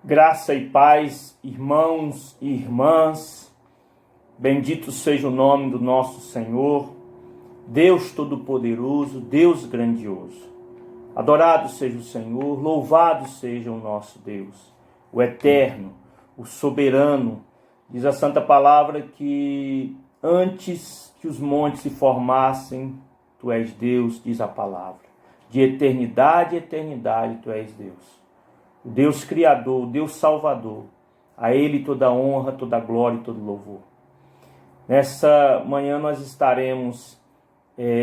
Graça e paz, irmãos e irmãs, bendito seja o nome do nosso Senhor, Deus Todo-Poderoso, Deus grandioso. Adorado seja o Senhor, louvado seja o nosso Deus, o Eterno, o Soberano. Diz a Santa Palavra que antes que os montes se formassem, Tu és Deus, diz a palavra. De eternidade a eternidade, Tu és Deus. O Deus Criador, o Deus Salvador, a Ele toda a honra, toda a glória e todo louvor. Nessa manhã nós estaremos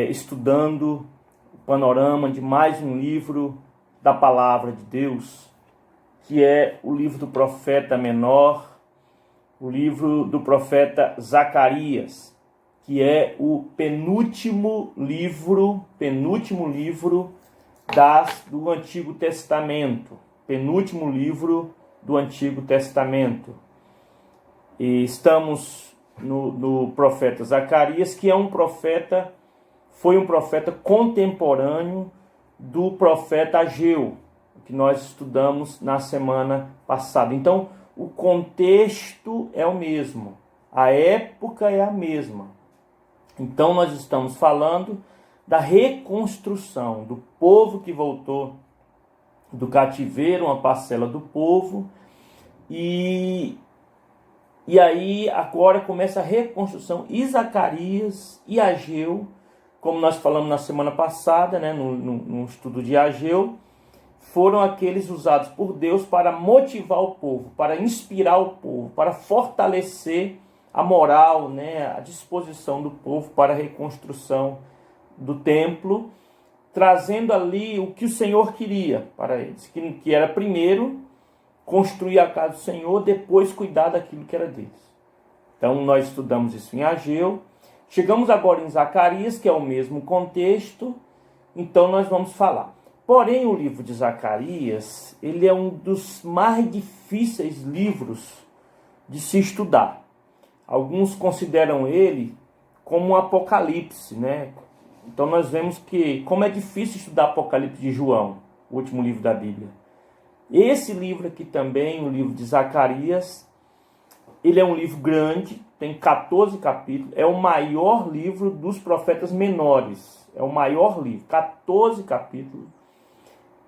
estudando o panorama de mais um livro da Palavra de Deus, que é o livro do profeta menor, o livro do profeta Zacarias, que é o penúltimo livro do Antigo Testamento. Penúltimo livro do Antigo Testamento. E estamos no profeta Zacarias, que foi um profeta contemporâneo do profeta Ageu, que nós estudamos na semana passada. Então, o contexto é o mesmo, a época é a mesma. Então, nós estamos falando da reconstrução do povo que voltou do cativeiro, uma parcela do povo, e aí agora começa a reconstrução. E Zacarias e Ageu, como nós falamos na semana passada, no estudo de Ageu, foram aqueles usados por Deus para motivar o povo, para inspirar o povo, para fortalecer a moral, a disposição do povo para a reconstrução do templo, trazendo ali o que o Senhor queria para eles, que era primeiro construir a casa do Senhor, depois cuidar daquilo que era deles. Então nós estudamos isso em Ageu, chegamos agora em Zacarias, que é o mesmo contexto, então nós vamos falar. Porém, o livro de Zacarias, ele é um dos mais difíceis livros de se estudar. Alguns consideram ele como um apocalipse, Então nós vemos que como é difícil estudar Apocalipse de João, o último livro da Bíblia. Esse livro aqui também, o livro de Zacarias, ele é um livro grande, tem 14 capítulos, é o maior livro dos profetas menores. É o maior livro, 14 capítulos.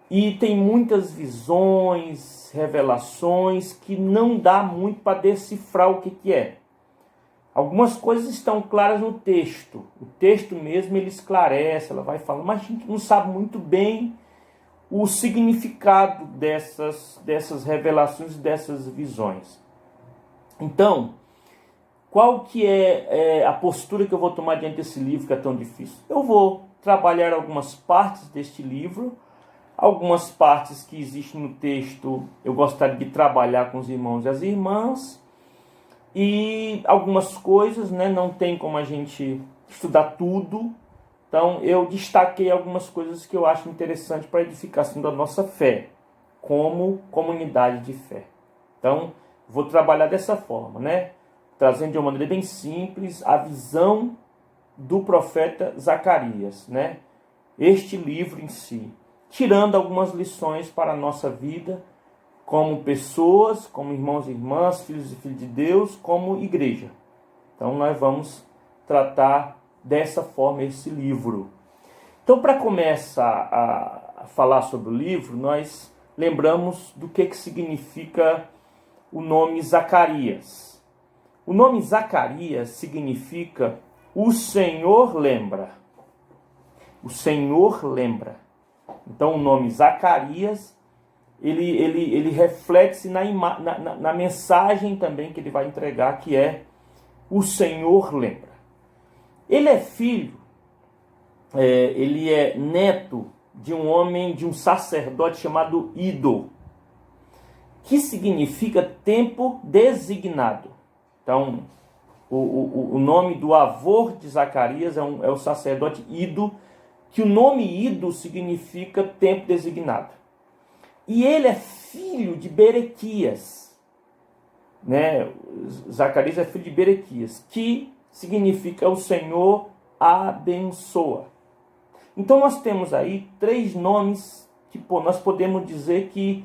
E tem muitas visões, revelações, que não dá muito para decifrar o que é. Algumas coisas estão claras no texto. O texto mesmo ele esclarece, ela vai falando, mas a gente não sabe muito bem o significado dessas revelações, dessas visões. Então, qual que é a postura que eu vou tomar diante desse livro que é tão difícil? Eu vou trabalhar algumas partes deste livro, algumas partes que existem no texto eu gostaria de trabalhar com os irmãos e as irmãs, e algumas coisas, não tem como a gente estudar tudo. Então eu destaquei algumas coisas que eu acho interessante para a edificação da nossa fé, como comunidade de fé. Então vou trabalhar dessa forma, trazendo de uma maneira bem simples a visão do profeta Zacarias, este livro em si, tirando algumas lições para a nossa vida, como pessoas, como irmãos e irmãs, filhos e filhas de Deus, como igreja. Então nós vamos tratar dessa forma esse livro. Então, para começar a falar sobre o livro, nós lembramos do que significa o nome Zacarias. O nome Zacarias significa o Senhor lembra. O Senhor lembra. Então o nome Zacarias ele reflete-se na mensagem também que ele vai entregar, que é o Senhor lembra. Ele é filho, ele é neto de um homem, de um sacerdote chamado Ido, que significa tempo designado. Então, o nome do avô de Zacarias é o sacerdote Ido, que o nome Ido significa tempo designado. E ele é filho de Berequias, Zacarias é filho de Berequias, que significa o Senhor abençoa. Então nós temos aí 3 nomes que nós podemos dizer que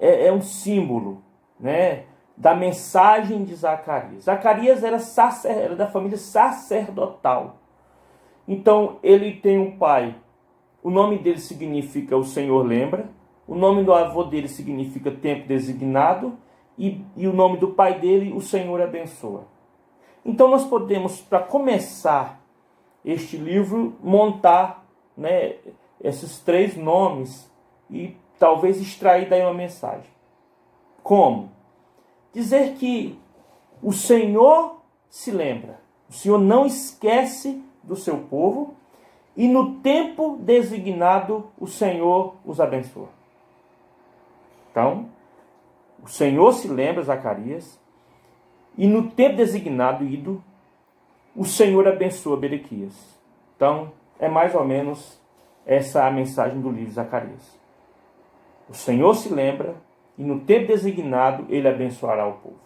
é um símbolo, né, da mensagem de Zacarias. Zacarias era da família sacerdotal. Então, ele tem um pai, o nome dele significa o Senhor lembra, o nome do avô dele significa tempo designado, e o nome do pai dele, o Senhor abençoa. Então, nós podemos, para começar este livro, montar, né, esses 3 nomes e talvez extrair daí uma mensagem. Como? Dizer que o Senhor se lembra, o Senhor não esquece do seu povo e no tempo designado o Senhor os abençoa. Então, o Senhor se lembra, Zacarias, e no tempo designado, Ido, o Senhor abençoa Berequias. Então, é mais ou menos essa a mensagem do livro de Zacarias. O Senhor se lembra e no tempo designado ele abençoará o povo.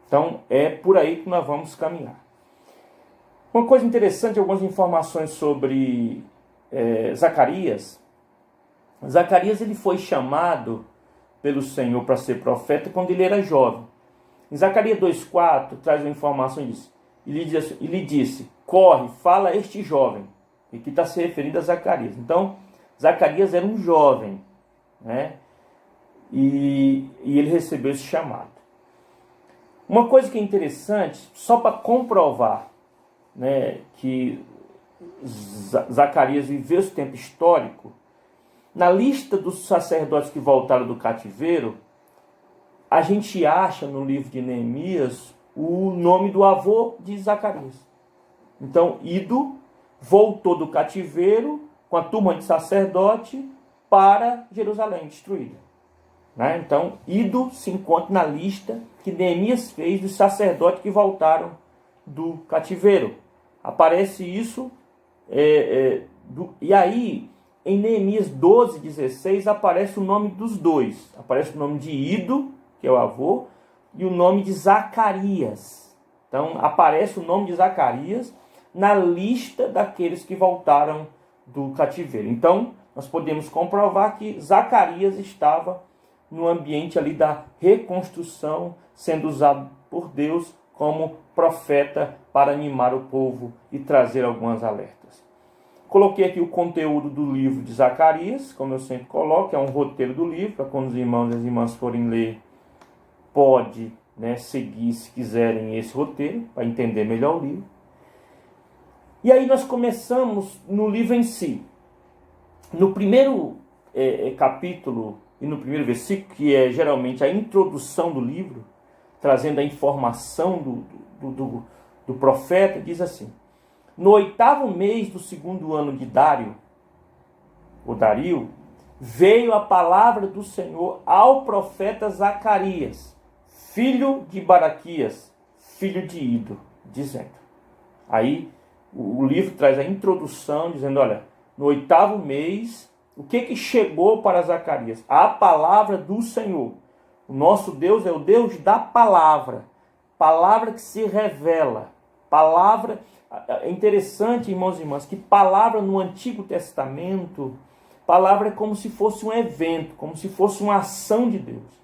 Então, é por aí que nós vamos caminhar. Uma coisa interessante, algumas informações sobre Zacarias. Zacarias ele foi chamado pelo Senhor para ser profeta quando ele era jovem. Em Zacarias 2,4 traz uma informação disso. Ele disse, corre, fala a este jovem. E que está se referindo a Zacarias. Então, Zacarias era um jovem, né? E ele recebeu esse chamado. Uma coisa que é interessante, só para comprovar, né, que Zacarias viveu esse tempo histórico, na lista dos sacerdotes que voltaram do cativeiro, a gente acha no livro de Neemias o nome do avô de Zacarias. Então, Ido voltou do cativeiro com a turma de sacerdote para Jerusalém destruída. Né? Então, Ido se encontra na lista que Neemias fez dos sacerdotes que voltaram do cativeiro. Aparece isso, e aí, em Neemias 12:16, aparece o nome dos dois. Aparece o nome de Ido, que é o avô, e o nome de Zacarias. Então, aparece o nome de Zacarias na lista daqueles que voltaram do cativeiro. Então, nós podemos comprovar que Zacarias estava no ambiente ali da reconstrução, sendo usado por Deus como profeta para animar o povo e trazer alguns alertas. Coloquei aqui o conteúdo do livro de Zacarias, como eu sempre coloco, é um roteiro do livro, para quando os irmãos e as irmãs forem ler, pode, né, seguir, se quiserem, esse roteiro, para entender melhor o livro. E aí nós começamos no livro em si. No primeiro capítulo e no primeiro versículo, que é geralmente a introdução do livro, trazendo a informação do profeta, diz assim: no 8º mês do 2º ano de Dário, ou Dario, veio a palavra do Senhor ao profeta Zacarias, filho de Baraquias, filho de Ido, dizendo. Aí o livro traz a introdução, dizendo, olha, no 8º mês, o que chegou para Zacarias? A palavra do Senhor. O nosso Deus é o Deus da palavra. Palavra que se revela. Palavra. É interessante, irmãos e irmãs, que palavra no Antigo Testamento, palavra é como se fosse um evento, como se fosse uma ação de Deus.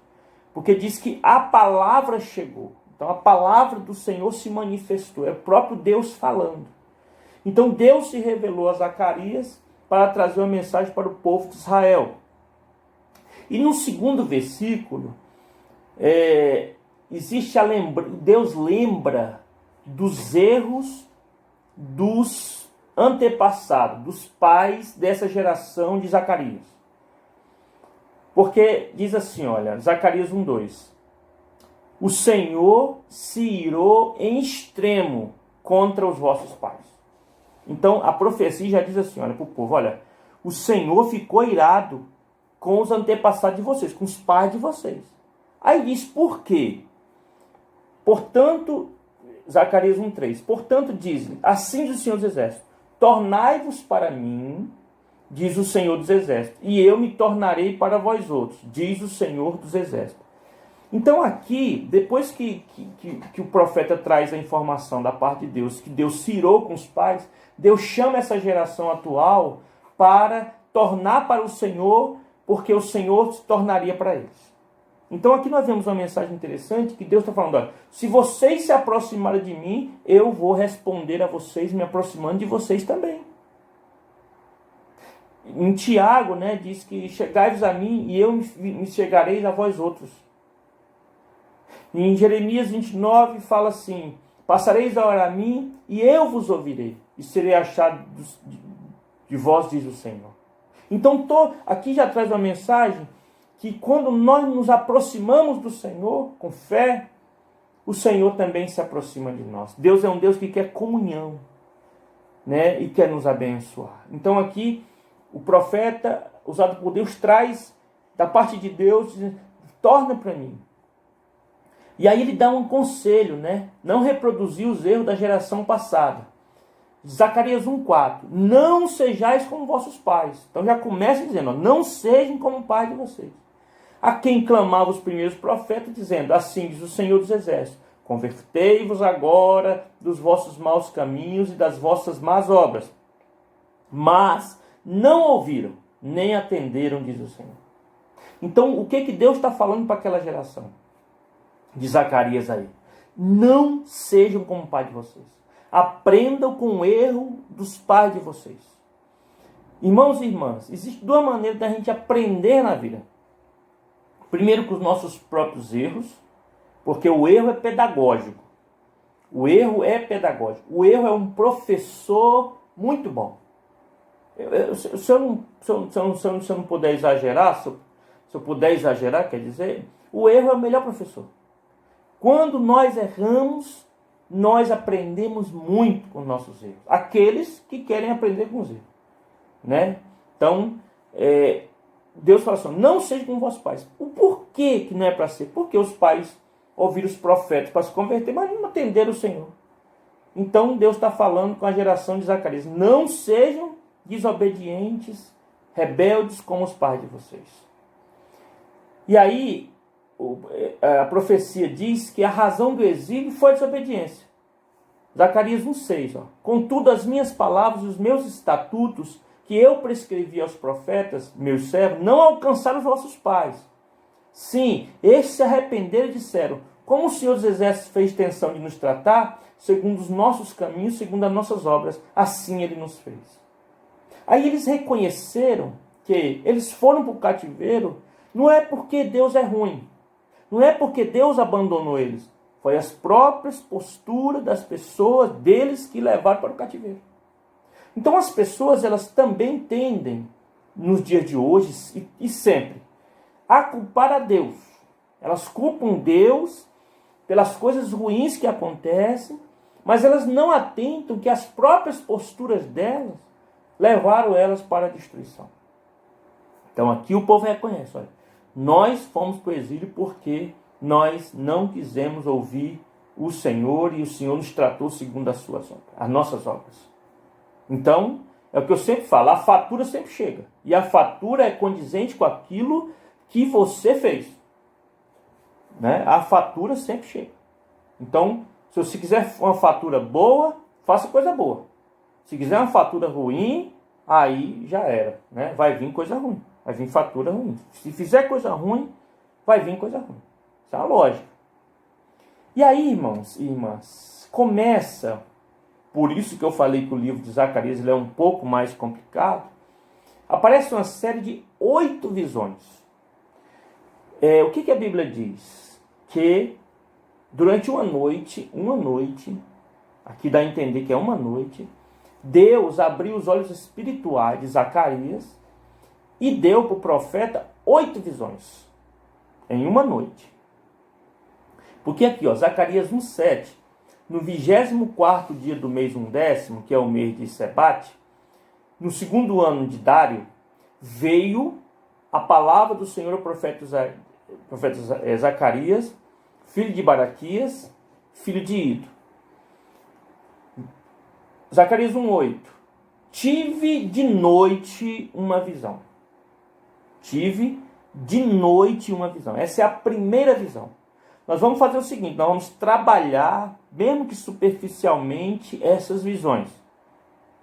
Porque diz que a palavra chegou. Então a palavra do Senhor se manifestou. É o próprio Deus falando. Então Deus se revelou a Zacarias para trazer uma mensagem para o povo de Israel. E no 2º versículo, existe Deus lembra dos erros dos antepassados, dos pais dessa geração de Zacarias. Porque diz assim, olha, Zacarias 1:2. O Senhor se irou em extremo contra os vossos pais. Então, a profecia já diz assim, olha, para o povo, olha, o Senhor ficou irado com os antepassados de vocês, com os pais de vocês. Aí diz, por quê? Portanto, Zacarias 1:3, portanto, diz, assim diz o Senhor dos Exércitos, tornai-vos para mim, diz o Senhor dos Exércitos, e eu me tornarei para vós outros, diz o Senhor dos Exércitos. Então aqui, depois que o profeta traz a informação da parte de Deus, que Deus se irou com os pais, Deus chama essa geração atual para tornar para o Senhor porque o Senhor se tornaria para eles. Então aqui nós vemos uma mensagem interessante que Deus está falando, olha, se vocês se aproximarem de mim, eu vou responder a vocês, me aproximando de vocês também. Em Tiago, né, diz que chegai-vos a mim e eu me chegareis a vós outros. Em Jeremias 29 fala assim, passareis a orar a mim e eu vos ouvirei e serei achado de vós, diz o Senhor. Então aqui já traz uma mensagem que quando nós nos aproximamos do Senhor com fé, o Senhor também se aproxima de nós. Deus é um Deus que quer comunhão, né, e quer nos abençoar. Então aqui o profeta, usado por Deus, traz da parte de Deus, torna para mim. E aí ele dá um conselho, né? Não reproduzir os erros da geração passada. Zacarias 1,4. Não sejais como vossos pais. Então já começa dizendo, ó, não sejam como o pai de vocês. A quem clamavam os primeiros profetas, dizendo, assim diz o Senhor dos Exércitos, convertei-vos agora dos vossos maus caminhos e das vossas más obras. Mas não ouviram, nem atenderam, diz o Senhor. Então, o que Deus está falando para aquela geração? De Zacarias aí. Não sejam como o pai de vocês. Aprendam com o erro dos pais de vocês. Irmãos e irmãs, existe duas maneiras da gente aprender na vida. Primeiro com os nossos próprios erros, porque o erro é pedagógico. O erro é pedagógico. O erro é um professor muito bom. Se eu não puder exagerar, se eu puder exagerar, quer dizer, o erro é o melhor professor. Quando nós erramos, nós aprendemos muito com nossos erros. Aqueles que querem aprender com os erros, né? Então, Deus fala assim, não seja como vossos pais. O porquê que não é para ser? Porque os pais ouviram os profetas para se converter, mas não atenderam o Senhor. Então, Deus está falando com a geração de Zacarias. Não sejam desobedientes, rebeldes como os pais de vocês. E aí, a profecia diz que a razão do exílio foi a desobediência. Zacarias 1,6. Contudo, as minhas palavras e os meus estatutos que eu prescrevi aos profetas, meus servos, não alcançaram os vossos pais. Sim, estes se arrependeram e disseram, como o Senhor dos Exércitos fez intenção de nos tratar, segundo os nossos caminhos, segundo as nossas obras, assim Ele nos fez. Aí eles reconheceram que eles foram para o cativeiro, não é porque Deus é ruim, não é porque Deus abandonou eles, foi as próprias posturas das pessoas, deles, que levaram para o cativeiro. Então as pessoas, elas também tendem, nos dias de hoje e sempre, a culpar a Deus. Elas culpam Deus pelas coisas ruins que acontecem, mas elas não atentam que as próprias posturas delas levaram elas para a destruição. Então aqui o povo reconhece, olha, nós fomos para o exílio porque nós não quisemos ouvir o Senhor e o Senhor nos tratou segundo as nossas obras. Então, é o que eu sempre falo, a fatura sempre chega. E a fatura é condizente com aquilo que você fez. Né? A fatura sempre chega. Então, se você quiser uma fatura boa, faça coisa boa. Se quiser uma fatura ruim, aí já era. Né? Vai vir coisa ruim. Vai vir fatura ruim. Se fizer coisa ruim, vai vir coisa ruim. Isso é a lógica. E aí, irmãos e irmãs, começa... Por isso que eu falei que o livro de Zacarias ele é um pouco mais complicado. Aparece uma série de 8 visões. O que a Bíblia diz? Que durante uma noite, aqui dá a entender que é uma noite, Deus abriu os olhos espirituais de Zacarias e deu para o profeta 8 visões em uma noite. Porque aqui, Zacarias 1,7, no 24º dia do mês 1º, que é o mês de Sebate, no 2º ano de Dário, veio a palavra do Senhor ao profeta Zacarias, filho de Baraquias, filho de Ido. Zacarias 1,8. Tive de noite uma visão. Tive de noite uma visão. Essa é a primeira visão. Nós vamos fazer o seguinte, nós vamos trabalhar, mesmo que superficialmente, essas visões.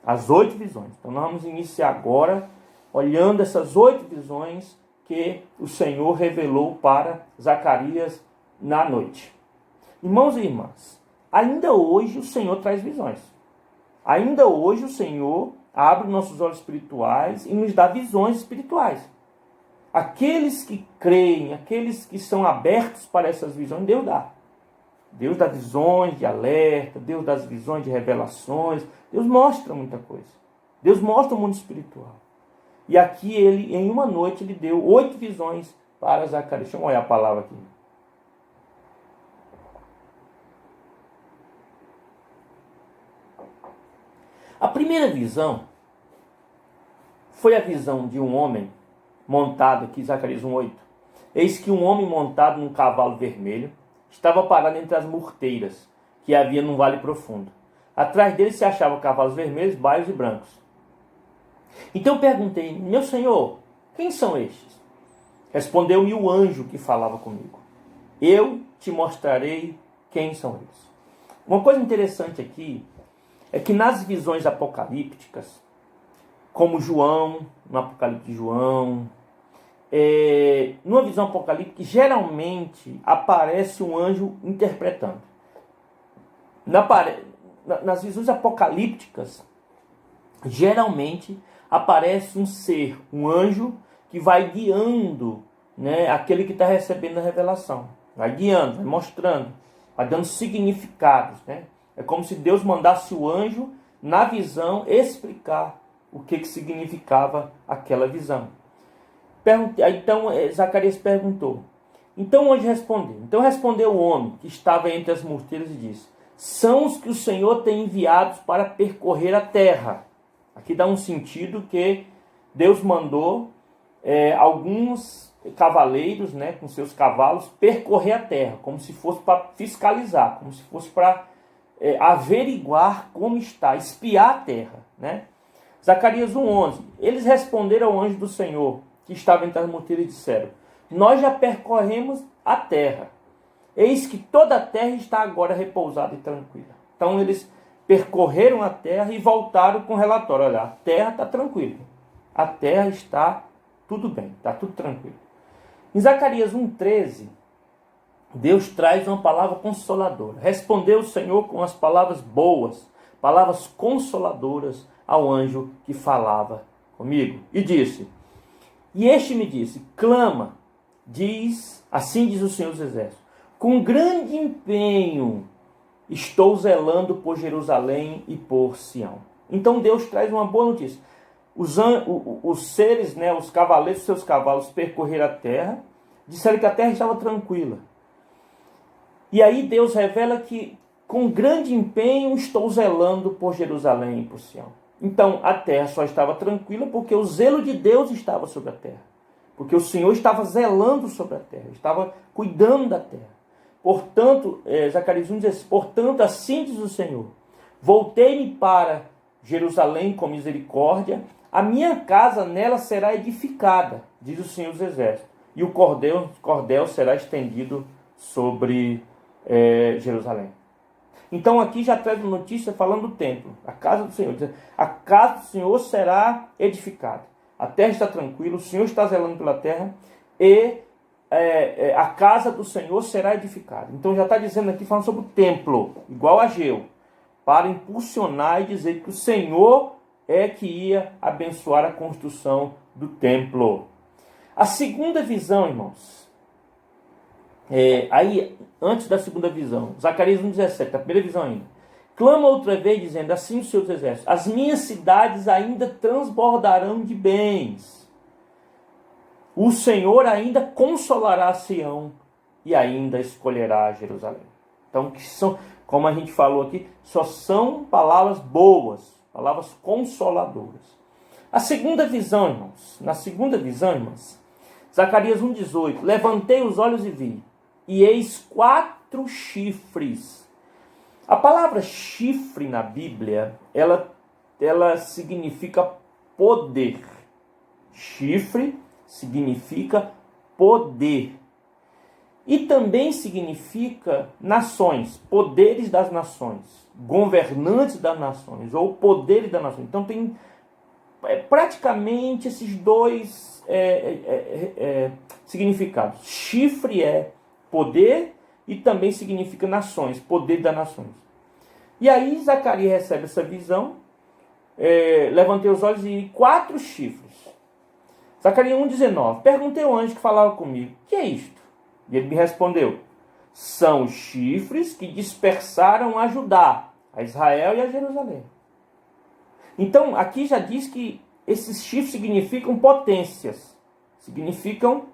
As 8 visões. Então nós vamos iniciar agora, olhando essas 8 visões que o Senhor revelou para Zacarias na noite. Irmãos e irmãs, ainda hoje o Senhor traz visões. Ainda hoje o Senhor abre nossos olhos espirituais e nos dá visões espirituais. Aqueles que creem, aqueles que são abertos para essas visões, Deus dá. Deus dá visões de alerta, Deus dá visões de revelações, Deus mostra muita coisa. Deus mostra o mundo espiritual. E aqui ele, em uma noite, ele deu 8 visões para Zacarias. Deixa eu olhar a palavra aqui. A primeira visão foi a visão de um homem montado, aqui Zacarias 1:8. Eis que um homem montado num cavalo vermelho estava parado entre as murteiras que havia num vale profundo. Atrás dele se achavam cavalos vermelhos, baios e brancos. Então eu perguntei: meu senhor, quem são estes? Respondeu-me o anjo que falava comigo: eu te mostrarei quem são eles. Uma coisa interessante aqui é que nas visões apocalípticas, como João, no Apocalipse de João, numa visão apocalíptica, geralmente aparece um anjo interpretando. Nas visões apocalípticas, geralmente aparece um ser, um anjo, que vai guiando, né, aquele que está recebendo a revelação. Vai guiando, vai mostrando, vai dando significados, né? É como se Deus mandasse o anjo, na visão, explicar o que significava aquela visão. Então Zacarias perguntou. Então o anjo respondeu. Então respondeu o homem que estava entre as murteiras e disse: são os que o Senhor tem enviados para percorrer a terra. Aqui dá um sentido que Deus mandou alguns cavaleiros, né, com seus cavalos, percorrer a terra, como se fosse para fiscalizar, como se fosse para averiguar como está, espiar a terra, né? Zacarias 1:11. Eles responderam ao anjo do Senhor, que estava entre as murteiras, e disseram: nós já percorremos a terra. Eis que toda a terra está agora repousada e tranquila. Então eles percorreram a terra e voltaram com relatório: olha, a terra está tranquila. A terra está tudo bem, está tudo tranquilo. Em Zacarias 1:13, Deus traz uma palavra consoladora. Respondeu o Senhor com as palavras boas, palavras consoladoras ao anjo que falava comigo. E disse: e este me disse: clama, assim diz o Senhor dos Exércitos, com grande empenho estou zelando por Jerusalém e por Sião. Então Deus traz uma boa notícia. Os seres, né, os cavaleiros, seus cavalos, percorreram a terra, disseram que a terra estava tranquila. E aí Deus revela que com grande empenho estou zelando por Jerusalém e por Sião. Então a terra só estava tranquila porque o zelo de Deus estava sobre a terra. Porque o Senhor estava zelando sobre a terra, estava cuidando da terra. Portanto, Zacarias 1 diz: portanto, assim diz o Senhor: voltei-me para Jerusalém com misericórdia, a minha casa nela será edificada, diz o Senhor dos Exércitos, e o cordel será estendido sobre Jerusalém. Então aqui já traz uma notícia falando do templo, a casa do Senhor. A casa do Senhor será edificada. A terra está tranquila, o Senhor está zelando pela terra e a casa do Senhor será edificada. Então já está dizendo aqui, falando sobre o templo, igual a Ageu, para impulsionar e dizer que o Senhor é que ia abençoar a construção do templo. A segunda visão, irmãos, antes da segunda visão, Zacarias 1,17, a primeira visão ainda. Clama outra vez, dizendo: assim os seus exércitos, as minhas cidades ainda transbordarão de bens. O Senhor ainda consolará Sião e ainda escolherá Jerusalém. Então, que são, como a gente falou aqui, só são palavras boas, palavras consoladoras. A segunda visão, irmãos, na segunda visão, irmãos, Zacarias 1,18, levantei os olhos e vi, e eis 4 chifres. A palavra chifre na Bíblia, ela significa poder. Chifre significa poder. E também significa nações, poderes das nações, governantes das nações, ou poderes das nações. Então tem praticamente esses dois significados. Chifre é poder e também significa nações, poder das nações. E aí Zacarias recebe essa visão, levantei os olhos e vi 4 chifres. Zacarias 1,19. Perguntei ao anjo que falava comigo, o que é isto? E ele me respondeu, são os chifres que dispersaram a Judá, a Israel e a Jerusalém. Então, aqui já diz que esses chifres significam potências. Significam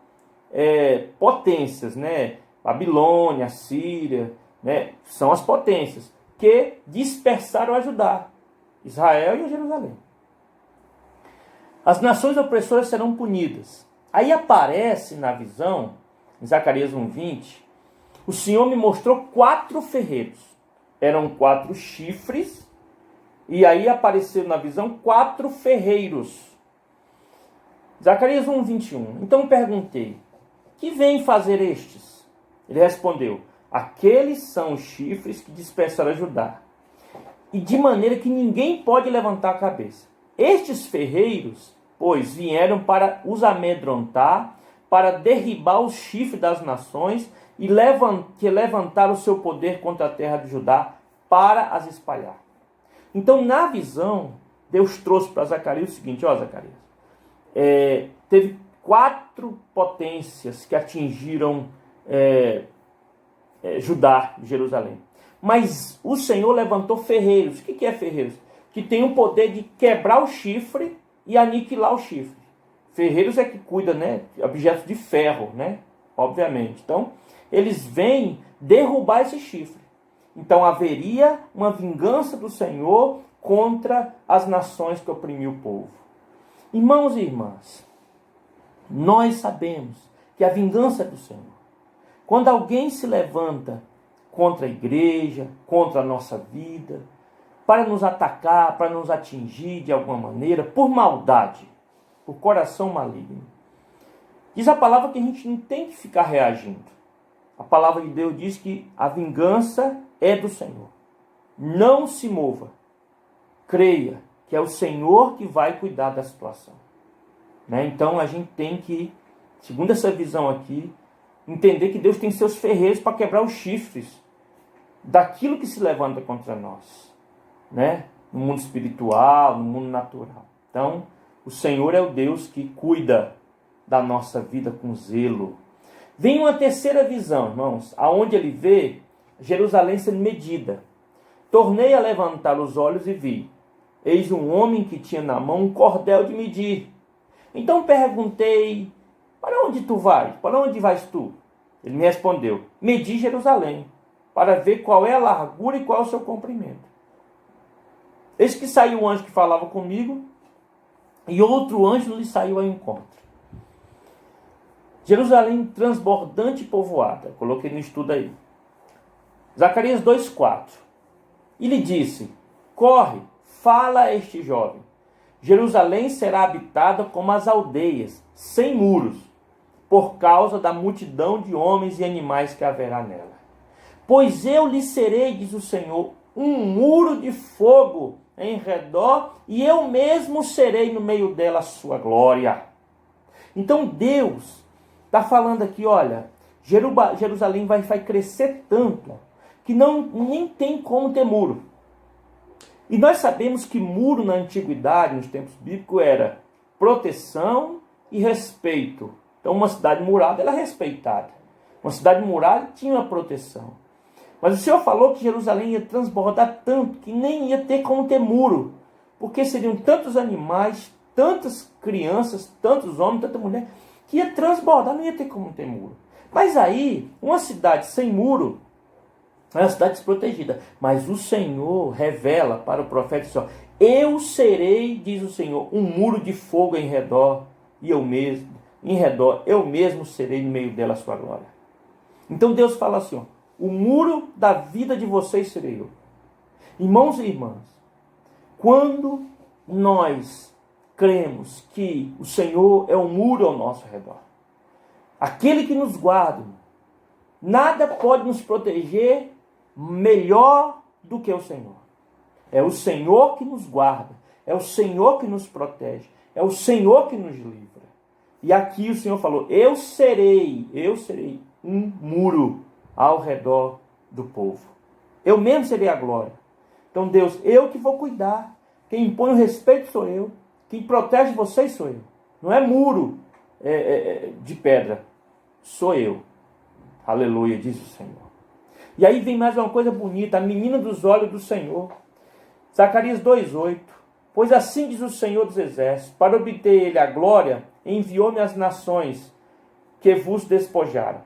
potências, né? Babilônia, Síria, né? São as potências que dispersaram a Judá, Israel e a Jerusalém. As nações opressoras serão punidas. Aí aparece na visão, em Zacarias 1,20, o Senhor me mostrou 4 ferreiros. Eram 4 chifres, e aí apareceu na visão 4 ferreiros. Zacarias 1,21. Então perguntei, que vêm fazer estes? Ele respondeu, aqueles são os chifres que dispersaram a Judá, e de maneira que ninguém pode levantar a cabeça. Estes ferreiros, pois, vieram para os amedrontar, para derribar os chifres das nações e que levantaram o seu poder contra a terra de Judá para as espalhar. Então, na visão, Deus trouxe para Zacarias o seguinte, Zacarias, teve 4 potências que atingiram Judá, Jerusalém. Mas o Senhor levantou ferreiros. O que é ferreiros? Que tem o poder de quebrar o chifre e aniquilar o chifre. Ferreiros é que cuida, né, de objetos de ferro, né? Obviamente. Então, eles vêm derrubar esse chifre. Então, haveria uma vingança do Senhor contra as nações que oprimiam o povo. Irmãos e irmãs, nós sabemos que a vingança é do Senhor. Quando alguém se levanta contra a igreja, contra a nossa vida, para nos atacar, para nos atingir de alguma maneira, por maldade, por coração maligno, diz a palavra que a gente não tem que ficar reagindo. A palavra de Deus diz que a vingança é do Senhor. Não se mova. Creia que é o Senhor que vai cuidar da situação. Né? Então a gente tem que, segundo essa visão aqui, entender que Deus tem seus ferreiros para quebrar os chifres daquilo que se levanta contra nós. Né? No mundo espiritual, no mundo natural. Então, o Senhor é o Deus que cuida da nossa vida com zelo. Vem uma terceira visão, irmãos, aonde ele vê Jerusalém sendo medida. Tornei a levantar os olhos e vi, eis um homem que tinha na mão um cordel de medir. Então perguntei, para onde tu vais? Para onde vais tu? Ele me respondeu, medi Jerusalém, para ver qual é a largura e qual é o seu comprimento. Eis que saiu o anjo que falava comigo, e outro anjo lhe saiu ao encontro. Jerusalém transbordante e povoada. Coloquei no estudo aí. Zacarias 2,4. E lhe disse, corre, fala a este jovem. Jerusalém será habitada como as aldeias, sem muros, por causa da multidão de homens e animais que haverá nela. Pois eu lhe serei, diz o Senhor, um muro de fogo em redor, e eu mesmo serei no meio dela a sua glória. Então Deus está falando aqui, olha, Jerusalém vai crescer tanto que nem tem como ter muro. E nós sabemos que muro na antiguidade, nos tempos bíblicos, era proteção e respeito. Então uma cidade murada era respeitada. Uma cidade murada tinha uma proteção. Mas o Senhor falou que Jerusalém ia transbordar tanto que nem ia ter como ter muro. Porque seriam tantos animais, tantas crianças, tantos homens, tanta mulher, que ia transbordar, não ia ter como ter muro. Mas aí, uma cidade sem muro é uma cidade desprotegida. Mas o Senhor revela para o profeta assim, eu serei, diz o Senhor, um muro de fogo em redor, e eu mesmo serei no meio dela a sua glória. Então Deus fala assim, o muro da vida de vocês serei eu. Irmãos e irmãs, quando nós cremos que o Senhor é um muro ao nosso redor, aquele que nos guarda, nada pode nos proteger melhor do que o Senhor. É o Senhor que nos guarda. É o Senhor que nos protege. É o Senhor que nos livra. E aqui o Senhor falou, eu serei um muro ao redor do povo. Eu mesmo serei a glória. Então Deus, eu que vou cuidar. Quem impõe o respeito sou eu. Quem protege vocês sou eu. Não é muro de pedra. Sou eu. Aleluia, diz o Senhor. E aí vem mais uma coisa bonita. A menina dos olhos do Senhor. Zacarias 2,8. Pois assim diz o Senhor dos Exércitos. Para obter ele a glória, enviou-me às nações que vos despojaram.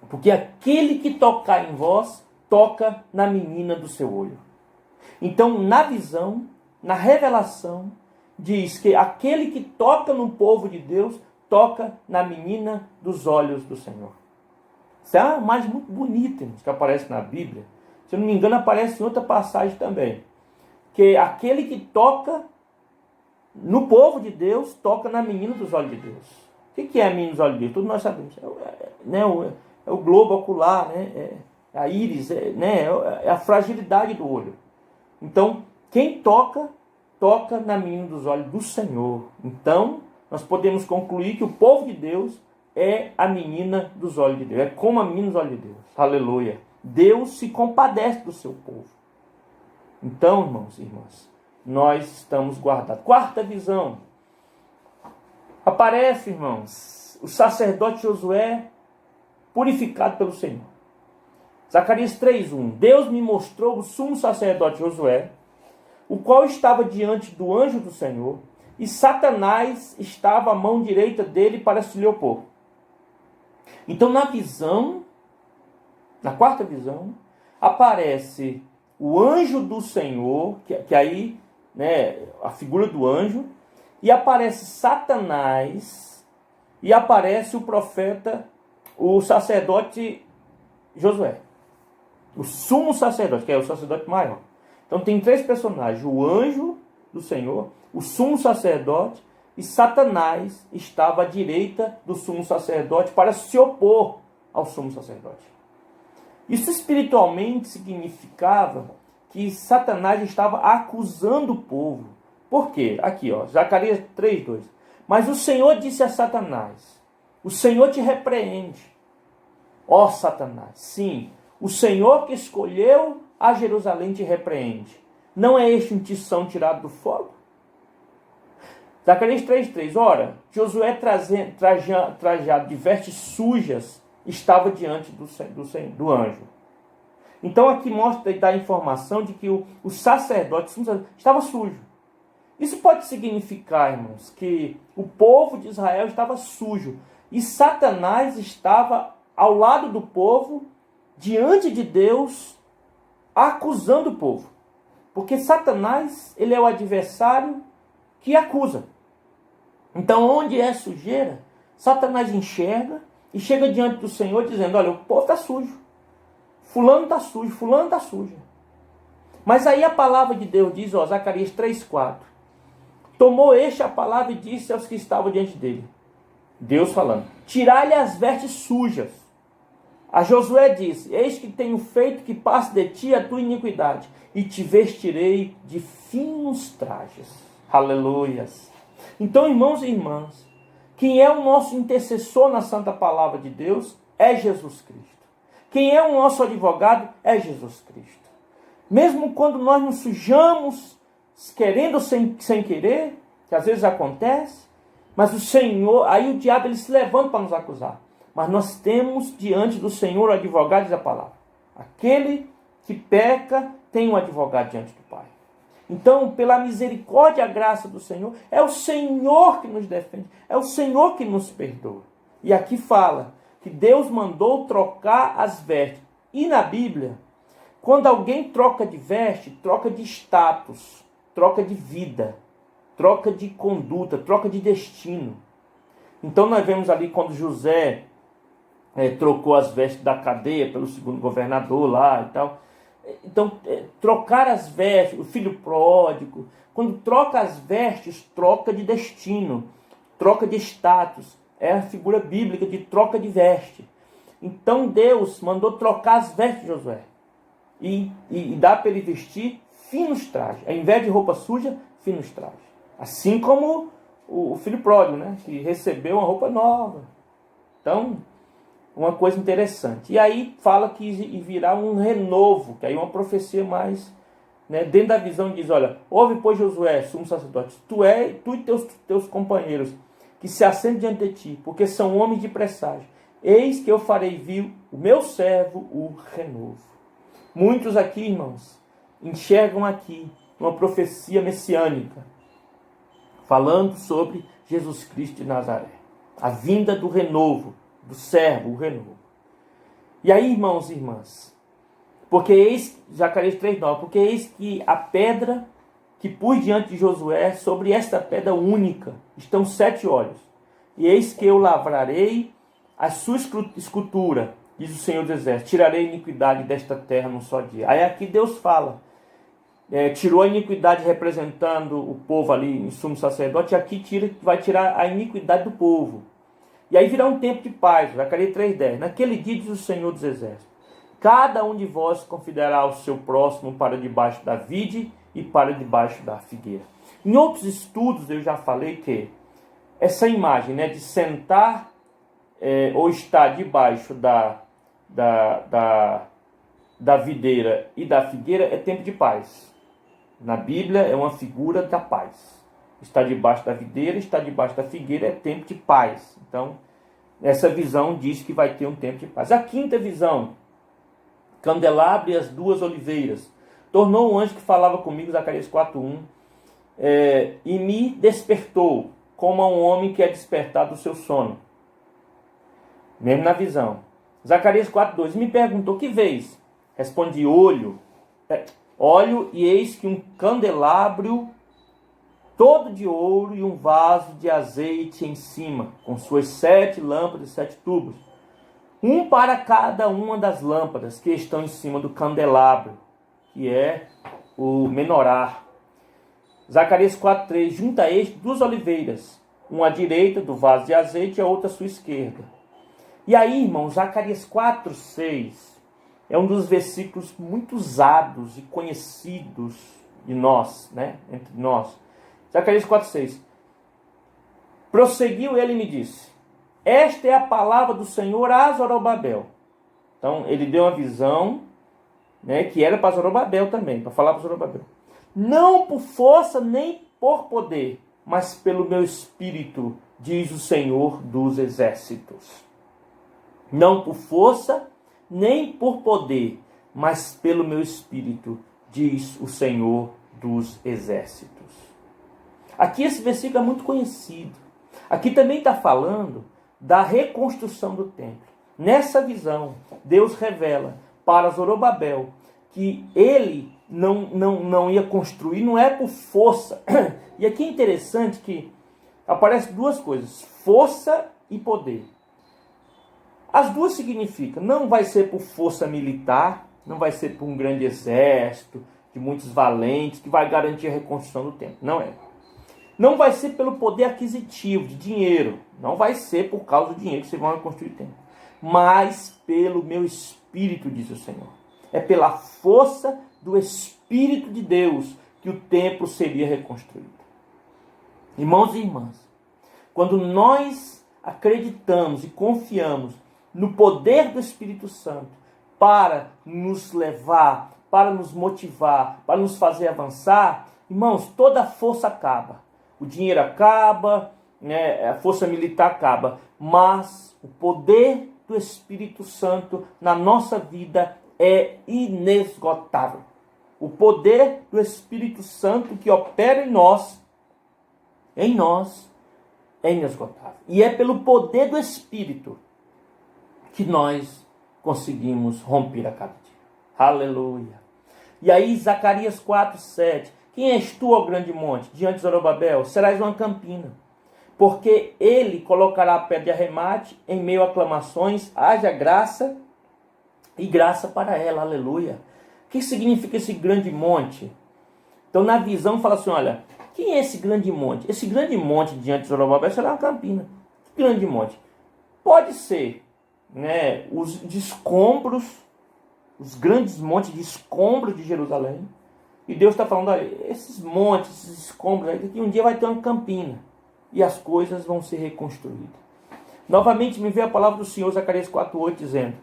Porque aquele que tocar em vós, toca na menina do seu olho. Então, na visão, na revelação, diz que aquele que toca no povo de Deus, toca na menina dos olhos do Senhor. Isso é uma imagem muito bonita, que aparece na Bíblia. Se eu não me engano, aparece em outra passagem também. Que aquele que toca no povo de Deus, toca na menina dos olhos de Deus. O que é a menina dos olhos de Deus? Todos nós sabemos. É o globo ocular, né? É a íris, é a fragilidade do olho. Então, quem toca, toca na menina dos olhos do Senhor. Então, nós podemos concluir que o povo de Deus é a menina dos olhos de Deus. É como a menina dos olhos de Deus. Aleluia. Deus se compadece do seu povo. Então, irmãos e irmãs, nós estamos guardados. Quarta visão. Aparece, irmãos, o sacerdote Josué purificado pelo Senhor. Zacarias 3:1. Deus me mostrou o sumo sacerdote Josué, o qual estava diante do anjo do Senhor, e Satanás estava à mão direita dele para se lhe opor. Então, na visão, na quarta visão, aparece o anjo do Senhor, que aí, né, a figura do anjo, e aparece Satanás, e aparece o profeta, o sacerdote Josué. O sumo sacerdote, que é o sacerdote maior. Então tem três personagens, o anjo do Senhor, o sumo sacerdote, e Satanás estava à direita do sumo sacerdote para se opor ao sumo sacerdote. Isso espiritualmente significava que Satanás estava acusando o povo. Por quê? Aqui, Zacarias 3:2. Mas o Senhor disse a Satanás, o Senhor te repreende, ó Satanás. Sim, o Senhor que escolheu a Jerusalém te repreende. Não é este um tição tirado do fogo? Zacarias 3:3. Ora, Josué trajado de vestes sujas estava diante do anjo. Então aqui mostra e dá a informação de que o sacerdote estava sujo. Isso pode significar, irmãos, que o povo de Israel estava sujo e Satanás estava ao lado do povo, diante de Deus, acusando o povo. Porque Satanás, ele é o adversário que acusa. Então, onde é sujeira, Satanás enxerga e chega diante do Senhor dizendo, olha, o povo está sujo. Fulano está sujo, fulano está sujo. Mas aí a palavra de Deus diz, Zacarias 3:4. Tomou este a palavra e disse aos que estavam diante dele. Deus falando, tirai-lhe as vestes sujas. A Josué disse, eis que tenho feito que passe de ti a tua iniquidade, e te vestirei de finos trajes. Aleluias. Então, irmãos e irmãs, quem é o nosso intercessor na santa palavra de Deus é Jesus Cristo. Quem é o nosso advogado é Jesus Cristo. Mesmo quando nós nos sujamos, querendo sem querer, que às vezes acontece, mas o Senhor, aí o diabo ele se levanta para nos acusar. Mas nós temos diante do Senhor o advogado, diz a palavra. Aquele que peca tem um advogado diante do Pai. Então, pela misericórdia e a graça do Senhor, é o Senhor que nos defende, é o Senhor que nos perdoa. E aqui fala que Deus mandou trocar as vestes. E na Bíblia, quando alguém troca de veste, troca de status, troca de vida, troca de conduta, troca de destino. Então nós vemos ali quando José trocou as vestes da cadeia pelo segundo governador lá e tal. Então, trocar as vestes, o filho pródigo, quando troca as vestes, troca de destino, troca de status. É a figura bíblica de troca de veste. Então Deus mandou trocar as vestes de Josué e dá para ele vestir finos trajes. Ao invés de roupa suja, finos trajes. Assim como o filho pródigo, né? Que recebeu uma roupa nova. Então, uma coisa interessante. E aí fala que virá um renovo, que aí é uma profecia mais, né? Dentro da visão diz, olha, ouve, pois, Josué, sumo sacerdote, tu e teus companheiros, que se assentam diante de ti, porque são homens de presságio. Eis que eu farei vir o meu servo, o renovo. Muitos aqui, irmãos, enxergam aqui uma profecia messiânica, falando sobre Jesus Cristo de Nazaré. A vinda do renovo, do servo, o renovo. E aí, irmãos e irmãs, porque eis, Zacarias 3,9, porque eis que a pedra que pus diante de Josué, sobre esta pedra única, estão 7 olhos. E eis que eu lavrarei a sua escultura, diz o Senhor dos Exércitos, tirarei a iniquidade desta terra num só dia. Aí aqui Deus fala, tirou a iniquidade representando o povo ali em sumo sacerdote, e aqui vai tirar a iniquidade do povo. E aí virá um tempo de paz, Zacarias 3,10. Naquele dia diz o Senhor dos Exércitos, cada um de vós confidará o seu próximo para debaixo da vide e para debaixo da figueira. Em outros estudos eu já falei que essa imagem, né, de sentar ou estar debaixo da videira e da figueira é tempo de paz. Na Bíblia é uma figura da paz. Estar debaixo da videira, estar debaixo da figueira é tempo de paz. Então, essa visão diz que vai ter um tempo de paz. A quinta visão, candelabro e as 2 oliveiras. Tornou um anjo que falava comigo, Zacarias 4,1, e me despertou, como a um homem que é despertado do seu sono. Mesmo na visão. Zacarias 4,2, me perguntou, que vês? Respondi, olho, e eis que um candelabro todo de ouro e um vaso de azeite em cima, com suas 7 lâmpadas e 7 tubos, um para cada uma das lâmpadas que estão em cima do candelabro, que é o menorá. Zacarias 4,3, junta a este 2 oliveiras, uma à direita do vaso de azeite e a outra à sua esquerda. E aí, irmão, Zacarias 4,6 é um dos versículos muito usados e conhecidos de nós, né? Entre nós. Zacarias 4,6. Prosseguiu ele e me disse, esta é a palavra do Senhor a Zorobabel. Então, ele deu uma visão, né, que era para Zorobabel também, para falar para Zorobabel. Não por força nem por poder, mas pelo meu espírito, diz o Senhor dos exércitos. Não por força nem por poder, mas pelo meu espírito, diz o Senhor dos exércitos. Aqui esse versículo é muito conhecido. Aqui também está falando da reconstrução do templo. Nessa visão, Deus revela para Zorobabel que ele não ia construir, não é por força. E aqui é interessante que aparecem 2 coisas, força e poder. As 2 significam, não vai ser por força militar, não vai ser por um grande exército, de muitos valentes, que vai garantir a reconstrução do templo. Não é. Não vai ser pelo poder aquisitivo, de dinheiro. Não vai ser por causa do dinheiro que vocês vão reconstruir o templo. Mas pelo meu espírito, diz o Senhor. É pela força do Espírito de Deus que o templo seria reconstruído. Irmãos e irmãs, quando nós acreditamos e confiamos no poder do Espírito Santo para nos levar, para nos motivar, para nos fazer avançar, irmãos, toda a força acaba. O dinheiro acaba, né, a força militar acaba, mas o poder do Espírito Santo na nossa vida é inesgotável. O poder do Espírito Santo que opera em nós é inesgotável. E é pelo poder do Espírito que nós conseguimos romper a cada dia. Aleluia. E aí Zacarias 4,7. Quem és tu, ó grande monte? Diante de Zorobabel, serás uma campina. Porque ele colocará a pedra de arremate em meio a aclamações, haja graça e graça para ela. Aleluia. O que significa esse grande monte? Então na visão fala assim, olha, quem é esse grande monte? Esse grande monte diante de Zorobabel será uma campina. Que grande monte? Pode ser, né, os escombros, os grandes montes de escombros de Jerusalém. E Deus está falando, olha, esses montes, esses escombros, aí, que um dia vai ter uma campina. E as coisas vão ser reconstruídas. Novamente me veio a palavra do Senhor, Zacarias 4,8, dizendo: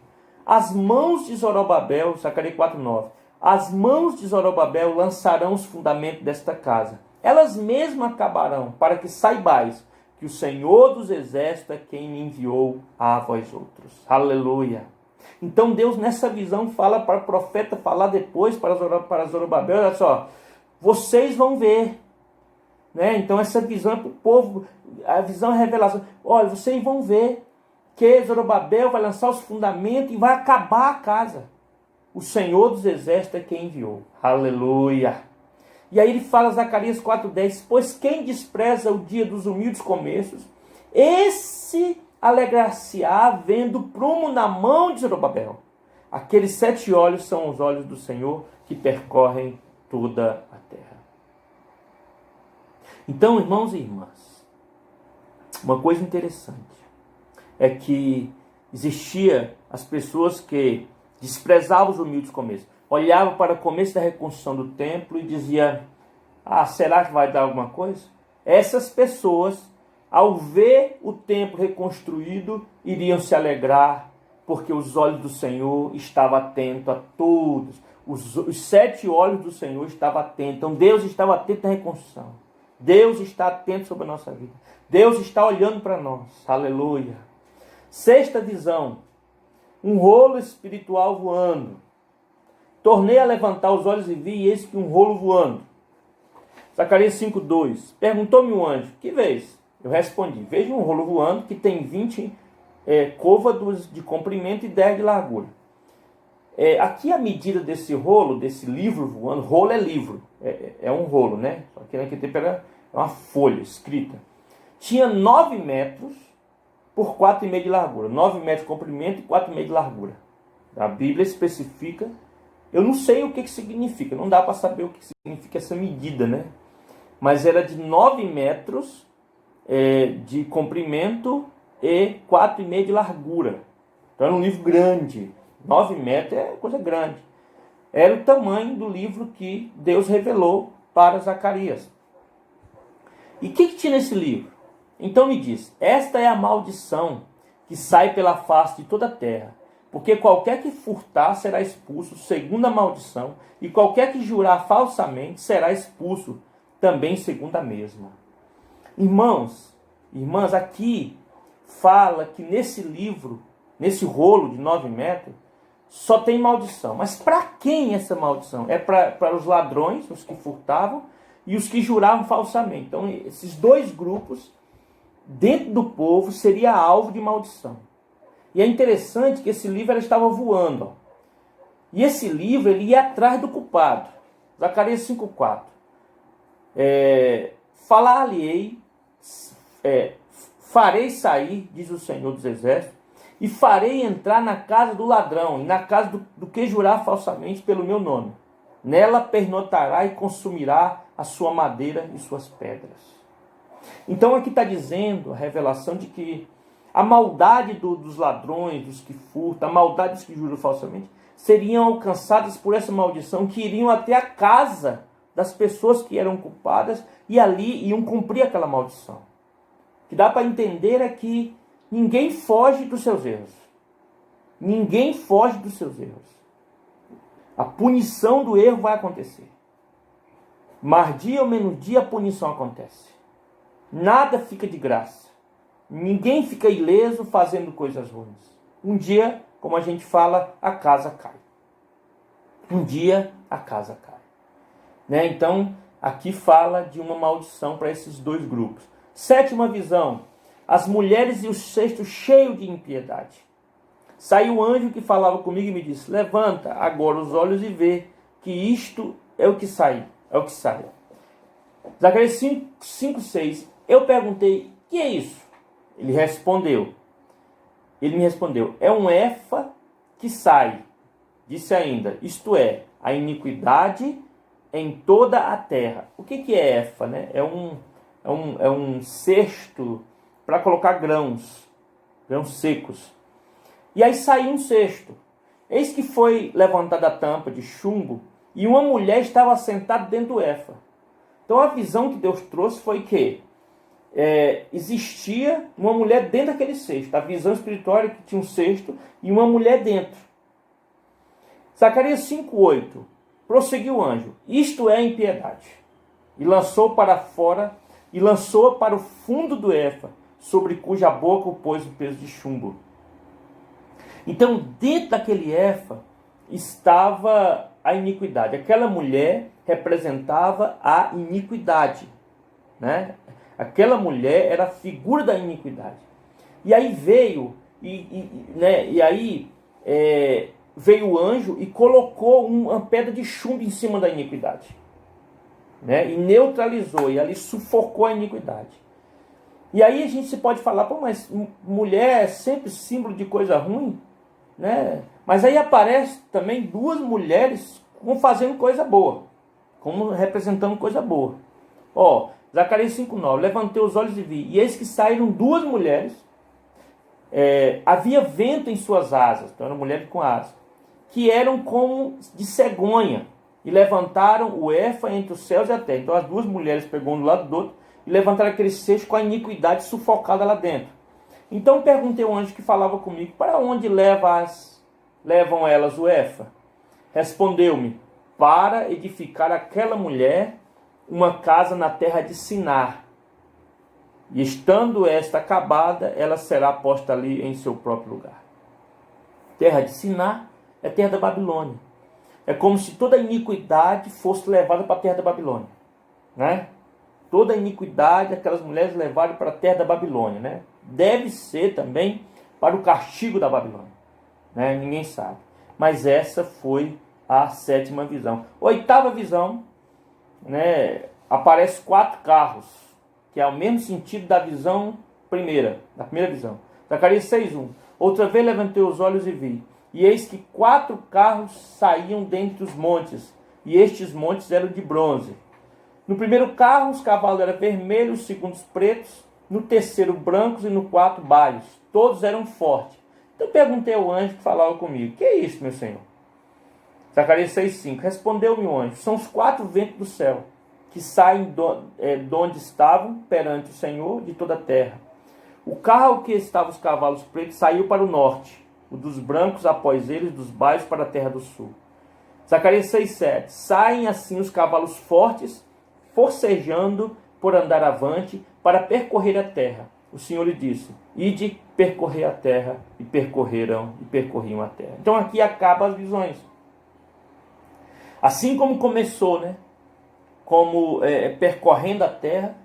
as mãos de Zorobabel, Zacarias 4,9, as mãos de Zorobabel lançarão os fundamentos desta casa. Elas mesmas acabarão, para que saibais que o Senhor dos Exércitos é quem me enviou a vós outros. Aleluia. Então Deus nessa visão fala para o profeta falar depois para Zorobabel, olha só, vocês vão ver. Né? Então essa visão é para o povo, a visão é a revelação. Olha, vocês vão ver que Zorobabel vai lançar os fundamentos e vai acabar a casa. O Senhor dos Exércitos é quem enviou. Aleluia. E aí ele fala, Zacarias 4,10, pois quem despreza o dia dos humildes começos, esse alegrar-se-á vendo prumo na mão de Zorobabel. Aqueles 7 olhos são os olhos do Senhor que percorrem toda a terra. Então, irmãos e irmãs, uma coisa interessante é que existia as pessoas que desprezavam os humildes começos, olhavam para o começo da reconstrução do templo e diziam, será que vai dar alguma coisa? Essas pessoas, ao ver o templo reconstruído, iriam se alegrar, porque os olhos do Senhor estavam atentos a todos. Os 7 olhos do Senhor estavam atentos. Então Deus estava atento à reconstrução. Deus está atento sobre a nossa vida. Deus está olhando para nós. Aleluia. 6ª visão. Um rolo espiritual voando. Tornei a levantar os olhos e vi, e eis que um rolo voando. Zacarias 5,2. Perguntou-me o anjo, que vês? Eu respondi, vejo um rolo voando que tem 20 côvados de comprimento e 10 de largura. Aqui a medida desse rolo, desse livro voando, rolo é livro, é um rolo, né? Só que naquele tempo era uma folha escrita. Tinha 9 metros por 4,5 de largura. 9 metros de comprimento e 4,5 de largura. A Bíblia especifica. Eu não sei o que significa, não dá para saber o que significa essa medida, né? Mas era de 9 metros de comprimento e 4,5 de largura. Então era um livro grande. 9 metros é coisa grande. Era o tamanho do livro que Deus revelou para Zacarias. E o que tinha nesse livro? Então me diz, esta é a maldição que sai pela face de toda a terra, porque qualquer que furtar será expulso segundo a maldição, e qualquer que jurar falsamente será expulso também segundo a mesma. Irmãos, irmãs, aqui fala que nesse livro, nesse rolo de 9 metros, só tem maldição. Mas para quem essa maldição? É para os ladrões, os que furtavam, e os que juravam falsamente. Então, esses 2 grupos, dentro do povo, seria alvo de maldição. E é interessante que esse livro estava voando. Ó. E esse livro ele ia atrás do culpado. Zacarias 5,4. Falar-lhe-ei, farei sair, diz o Senhor dos Exércitos, e farei entrar na casa do ladrão, e na casa do que jurar falsamente pelo meu nome. Nela pernotará e consumirá a sua madeira e suas pedras. Então aqui está dizendo a revelação de que a maldade dos ladrões, dos que furtam, a maldade dos que juram falsamente, seriam alcançadas por essa maldição, que iriam até a casa das pessoas que eram culpadas e ali iam cumprir aquela maldição. O que dá para entender é que ninguém foge dos seus erros. Ninguém foge dos seus erros. A punição do erro vai acontecer. Mais dia ou menos dia a punição acontece. Nada fica de graça. Ninguém fica ileso fazendo coisas ruins. Um dia, como a gente fala, a casa cai. Um dia a casa cai. Né? Então, aqui fala de uma maldição para esses 2 grupos. 7ª visão. As mulheres e os cestos cheios de impiedade. Saiu o anjo que falava comigo e me disse, levanta agora os olhos e vê que isto é o que sai. Zacarias 5,6. Eu perguntei, que é isso? Ele me respondeu, é um efa que sai. Disse ainda, isto é, a iniquidade em toda a terra. O que é efa? Né? É um cesto para colocar grãos secos. E aí saiu um cesto. Eis que foi levantada a tampa de chumbo e uma mulher estava sentada dentro do efa. Então a visão que Deus trouxe foi que existia uma mulher dentro daquele cesto. A visão espiritual era que tinha um cesto e uma mulher dentro. Zacarias 5:8. Prosseguiu o anjo: isto é impiedade. E lançou para fora, e lançou para o fundo do efa, sobre cuja boca o pôs o peso de chumbo. Então, dentro daquele efa estava a iniquidade. Aquela mulher representava a iniquidade, né? Aquela mulher era a figura da iniquidade. E aí veio, veio o anjo e colocou uma pedra de chumbo em cima da iniquidade, né? E neutralizou, e ali sufocou a iniquidade. E aí a gente se pode falar, pô, mas mulher é sempre símbolo de coisa ruim, né? Mas aí aparece também duas mulheres fazendo coisa boa, como representando coisa boa. Ó, Zacarias 5:9, levantei os olhos e vi, e eis que saíram duas mulheres, havia vento em suas asas, então eram mulheres com asas, que eram como de cegonha, e levantaram o efa entre os céus e a terra. Então as duas mulheres pegou um do lado do outro, e levantaram aquele cesto com a iniquidade sufocada lá dentro. Então perguntei ao anjo que falava comigo, para onde levam elas o efa? Respondeu-me, para edificar aquela mulher uma casa na terra de Sinar. E estando esta acabada, ela será posta ali em seu próprio lugar. Terra de Sinar é terra da Babilônia. É como se toda a iniquidade fosse levada para a terra da Babilônia, né? Toda a iniquidade, aquelas mulheres levaram para a terra da Babilônia, né? Deve ser também para o castigo da Babilônia, né? Ninguém sabe. Mas essa foi a sétima visão. Oitava visão, né? Aparece 4 carros, que é o mesmo sentido da visão primeira, da primeira visão. Zacarias 6:1. Outra vez levantei os olhos e vi, e eis que 4 carros saíam dentre os montes, e estes montes eram de bronze. No primeiro carro os cavalos eram vermelhos, segundos pretos, no terceiro brancos e no quarto baios. Todos eram fortes. Então perguntei ao anjo que falava comigo, que é isso, meu senhor? Zacarias 6:5. Respondeu-me o anjo, são os 4 ventos do céu, que saem de onde estavam perante o Senhor de toda a terra. O carro que estava os cavalos pretos saiu para o norte, o dos brancos após eles, dos baios para a terra do sul. Zacarias 6:7. Saem assim os cavalos fortes, forcejando por andar avante, para percorrer a terra. O Senhor lhe disse, ide percorrer a terra, e percorriam a terra. Então aqui acabam as visões. Assim como começou, né? Como percorrendo a terra,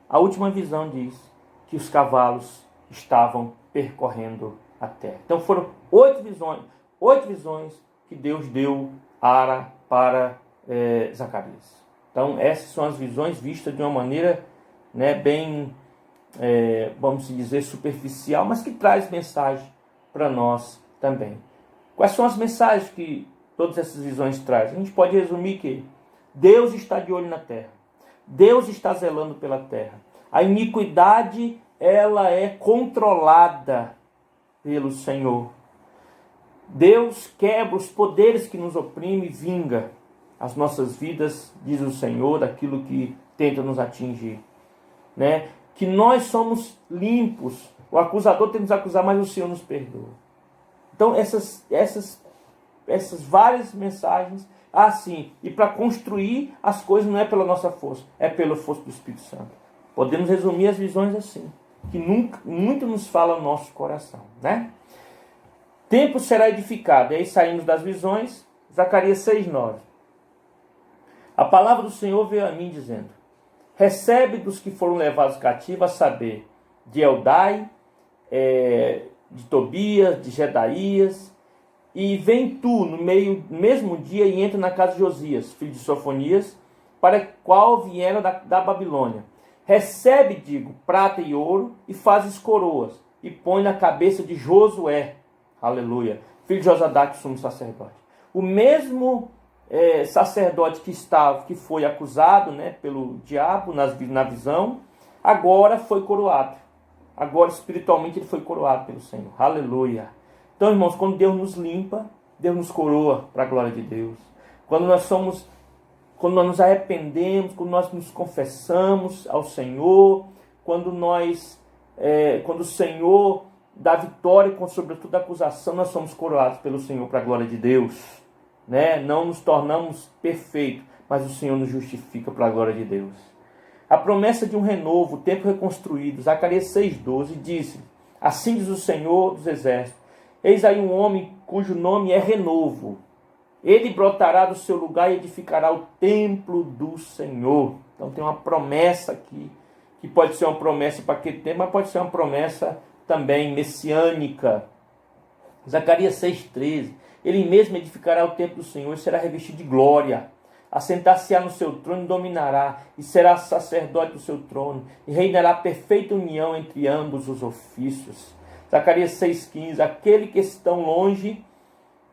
a última visão diz que os cavalos estavam percorrendo a terra. Então foram 8 visões que Deus deu para Zacarias. Então essas são as visões vistas de uma maneira, né, bem, vamos dizer, superficial, mas que traz mensagem para nós também. Quais são as mensagens que todas essas visões trazem? A gente pode resumir que Deus está de olho na terra. Deus está zelando pela terra. A iniquidade, ela é controlada pelo Senhor. Deus quebra os poderes que nos oprimem e vinga as nossas vidas, diz o Senhor, daquilo que tenta nos atingir, né? Que nós somos limpos. O acusador tenta nos acusar, mas o Senhor nos perdoa. Então essas várias mensagens assim, e para construir as coisas não é pela nossa força, é pela força do Espírito Santo. Podemos resumir as visões assim, que muito nos fala o nosso coração, né? Templo será edificado. E aí saímos das visões, Zacarias 6:9. A palavra do Senhor veio a mim dizendo, recebe dos que foram levados cativos, a saber, de Eldai, de Tobias, de Gedaías, e vem tu no mesmo dia e entra na casa de Josias, filho de Sofonias, para qual vieram da Babilônia. Recebe, digo, prata e ouro, e fazes coroas, e põe na cabeça de Josué, aleluia, filho de Josadaque, sumo sacerdote. O mesmo sacerdote que foi acusado, né, pelo diabo na visão, agora foi coroado. Agora espiritualmente ele foi coroado pelo Senhor, aleluia. Então, irmãos, quando Deus nos limpa, Deus nos coroa para a glória de Deus. quando quando nós nos arrependemos, quando nós nos confessamos ao Senhor, quando o Senhor dá vitória sobre toda acusação, nós somos coroados pelo Senhor para a glória de Deus, né? Não nos tornamos perfeitos, mas o Senhor nos justifica para a glória de Deus. A promessa de um renovo, o tempo reconstruído, Zacarias 6,12 diz: assim diz o Senhor dos Exércitos, eis aí um homem cujo nome é renovo. Ele brotará do seu lugar e edificará o templo do Senhor. Então tem uma promessa aqui, que pode ser uma promessa para aquele tempo, mas pode ser uma promessa também messiânica. Zacarias 6,13. Ele mesmo edificará o templo do Senhor e será revestido de glória. Assentar-se-á no seu trono e dominará, e será sacerdote do seu trono, e reinará perfeita união entre ambos os ofícios. Zacarias 6,15. Aquele que estão longe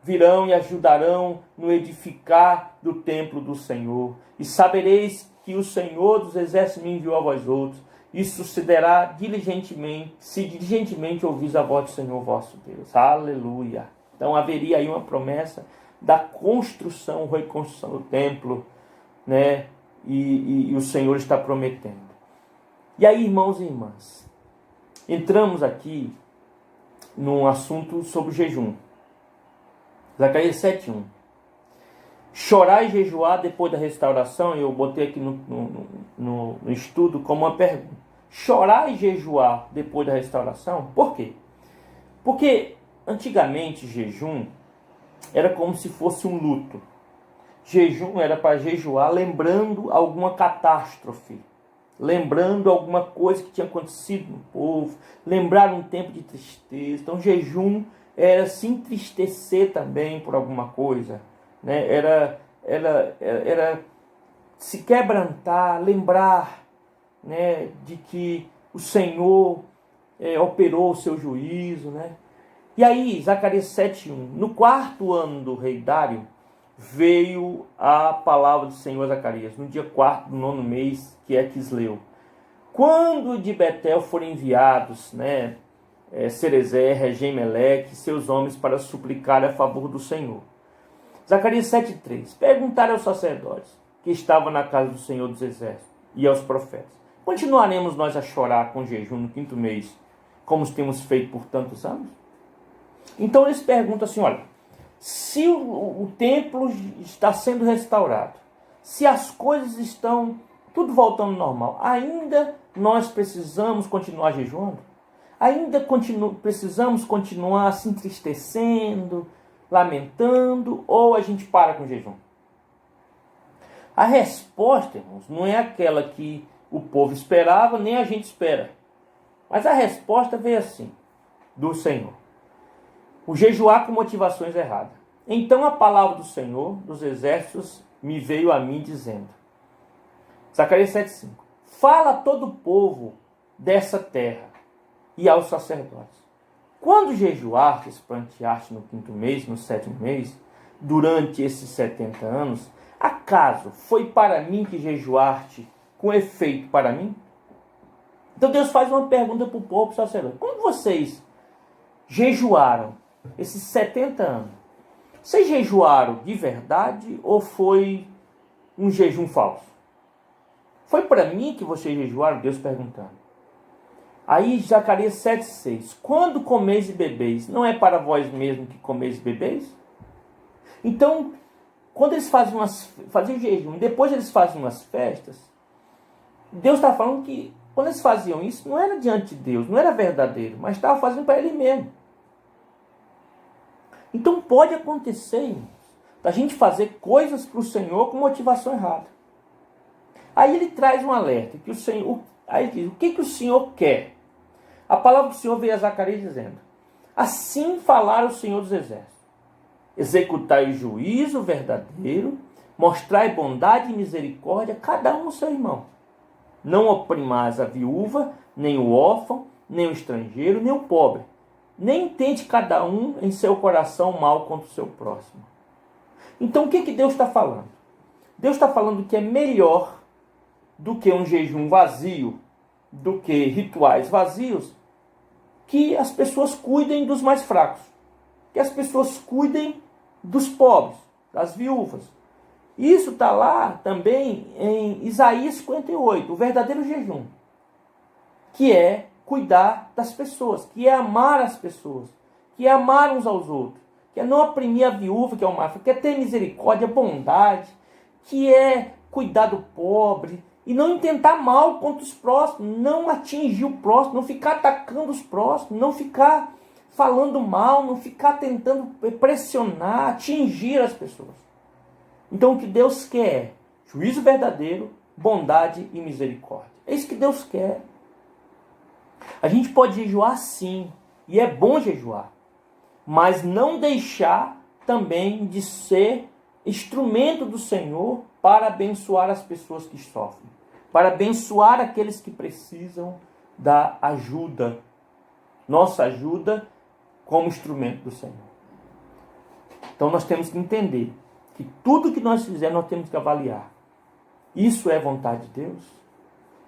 virão e ajudarão no edificar do templo do Senhor. E sabereis que o Senhor dos Exércitos me enviou a vós outros. Isso sucederá diligentemente, se diligentemente ouvis a voz do Senhor vosso Deus. Aleluia. Então haveria aí uma promessa da construção, reconstrução do templo, né? E o Senhor está prometendo. E aí, irmãos e irmãs, entramos aqui num assunto sobre o jejum. Zacarias 7,1. Chorar e jejuar depois da restauração, eu botei aqui no estudo como uma pergunta. Chorar e jejuar depois da restauração, por quê? Porque antigamente jejum era como se fosse um luto. Jejum era para jejuar lembrando alguma catástrofe, lembrando alguma coisa que tinha acontecido no povo, lembrar um tempo de tristeza. Então jejum era se entristecer também por alguma coisa, né? Era se quebrantar, lembrar, né, de que o Senhor operou o seu juízo, né? E aí, Zacarias 7,1, no 4º ano do rei Dário, veio a palavra do Senhor a Zacarias, no dia 4º do 9º mês, que é Quisleu. Quando de Betel forem enviados, né, Cerezer, Regem-Meleque, seus homens para suplicar a favor do Senhor. Zacarias 7,3. Perguntaram aos sacerdotes que estavam na casa do Senhor dos Exércitos e aos profetas: continuaremos nós a chorar com jejum no 5º mês, como temos feito por tantos anos? Então eles perguntam assim: olha, se o templo está sendo restaurado, se as coisas estão tudo voltando ao normal, ainda nós precisamos continuar jejuando? Ainda precisamos continuar se entristecendo, lamentando, ou a gente para com o jejum? A resposta, irmãos, não é aquela que o povo esperava, nem a gente espera. Mas a resposta veio assim, do Senhor: o jejuar com motivações erradas. Então a palavra do Senhor dos Exércitos me veio a mim dizendo, Zacarias 7,5: fala a todo o povo dessa terra e aos sacerdotes: quando jejuastes, planteaste no 5º mês, no 7º mês, durante esses 70 anos, acaso foi para mim que jejuaste com efeito para mim? Então Deus faz uma pergunta para o povo, para o sacerdote: como vocês jejuaram esses 70 anos? Vocês jejuaram de verdade ou foi um jejum falso? Foi para mim que vocês jejuaram? Deus perguntando. Aí Zacarias 7,6: quando comeis e bebeis, não é para vós mesmos que comeis e bebeis? Então, quando eles faziam jejum, depois eles faziam umas festas, Deus está falando que quando eles faziam isso, não era diante de Deus, não era verdadeiro, mas estava fazendo para ele mesmo. Então pode acontecer, irmãos, da gente fazer coisas para o Senhor com motivação errada. Aí ele traz um alerta, que o Senhor, aí ele diz: o que o Senhor quer? A palavra do Senhor veio a Zacarias dizendo: assim falara o Senhor dos Exércitos: executai o juízo verdadeiro, mostrai bondade e misericórdia a cada um ao seu irmão. Não oprimais a viúva, nem o órfão, nem o estrangeiro, nem o pobre. Nem tente cada um em seu coração mal contra o seu próximo. Então o que Deus está falando? Deus está falando que é melhor do que um jejum vazio, do que rituais vazios, que as pessoas cuidem dos mais fracos, que as pessoas cuidem dos pobres, das viúvas, Isso está lá também em Isaías 58, o verdadeiro jejum, que é cuidar das pessoas, que é amar as pessoas, que é amar uns aos outros, que é não oprimir a viúva, que é o máfia, que é ter misericórdia, bondade, que é cuidar do pobre e não intentar mal contra os próximos, não atingir o próximo, não ficar atacando os próximos, não ficar falando mal, não ficar tentando pressionar, atingir as pessoas. Então o que Deus quer é juízo verdadeiro, bondade e misericórdia. É isso que Deus quer. A gente pode jejuar sim, e é bom jejuar, mas não deixar também de ser instrumento do Senhor para abençoar as pessoas que sofrem, para abençoar aqueles que precisam da ajuda, nossa ajuda como instrumento do Senhor. Então nós temos que entender que tudo que nós fizermos nós temos que avaliar. Isso é vontade de Deus?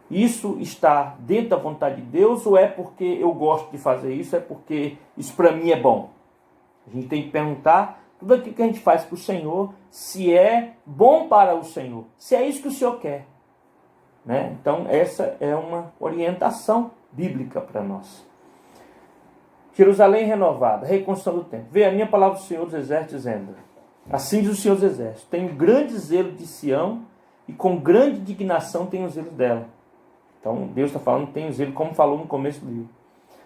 Isso está dentro da vontade de Deus ou é porque eu gosto de fazer isso, é porque isso para mim é bom? A gente tem que perguntar tudo aquilo que a gente faz para o Senhor, se é bom para o Senhor, se é isso que o Senhor quer. Né? Então essa é uma orientação bíblica para nós. Jerusalém renovada, reconstrução do templo. Vê a minha palavra do Senhor dos Exércitos dizendo: assim diz o Senhor dos Exércitos, tenho grande zelo de Sião e com grande indignação tenho zelo dela. Então Deus está falando tenho zelo, como falou no começo do livro.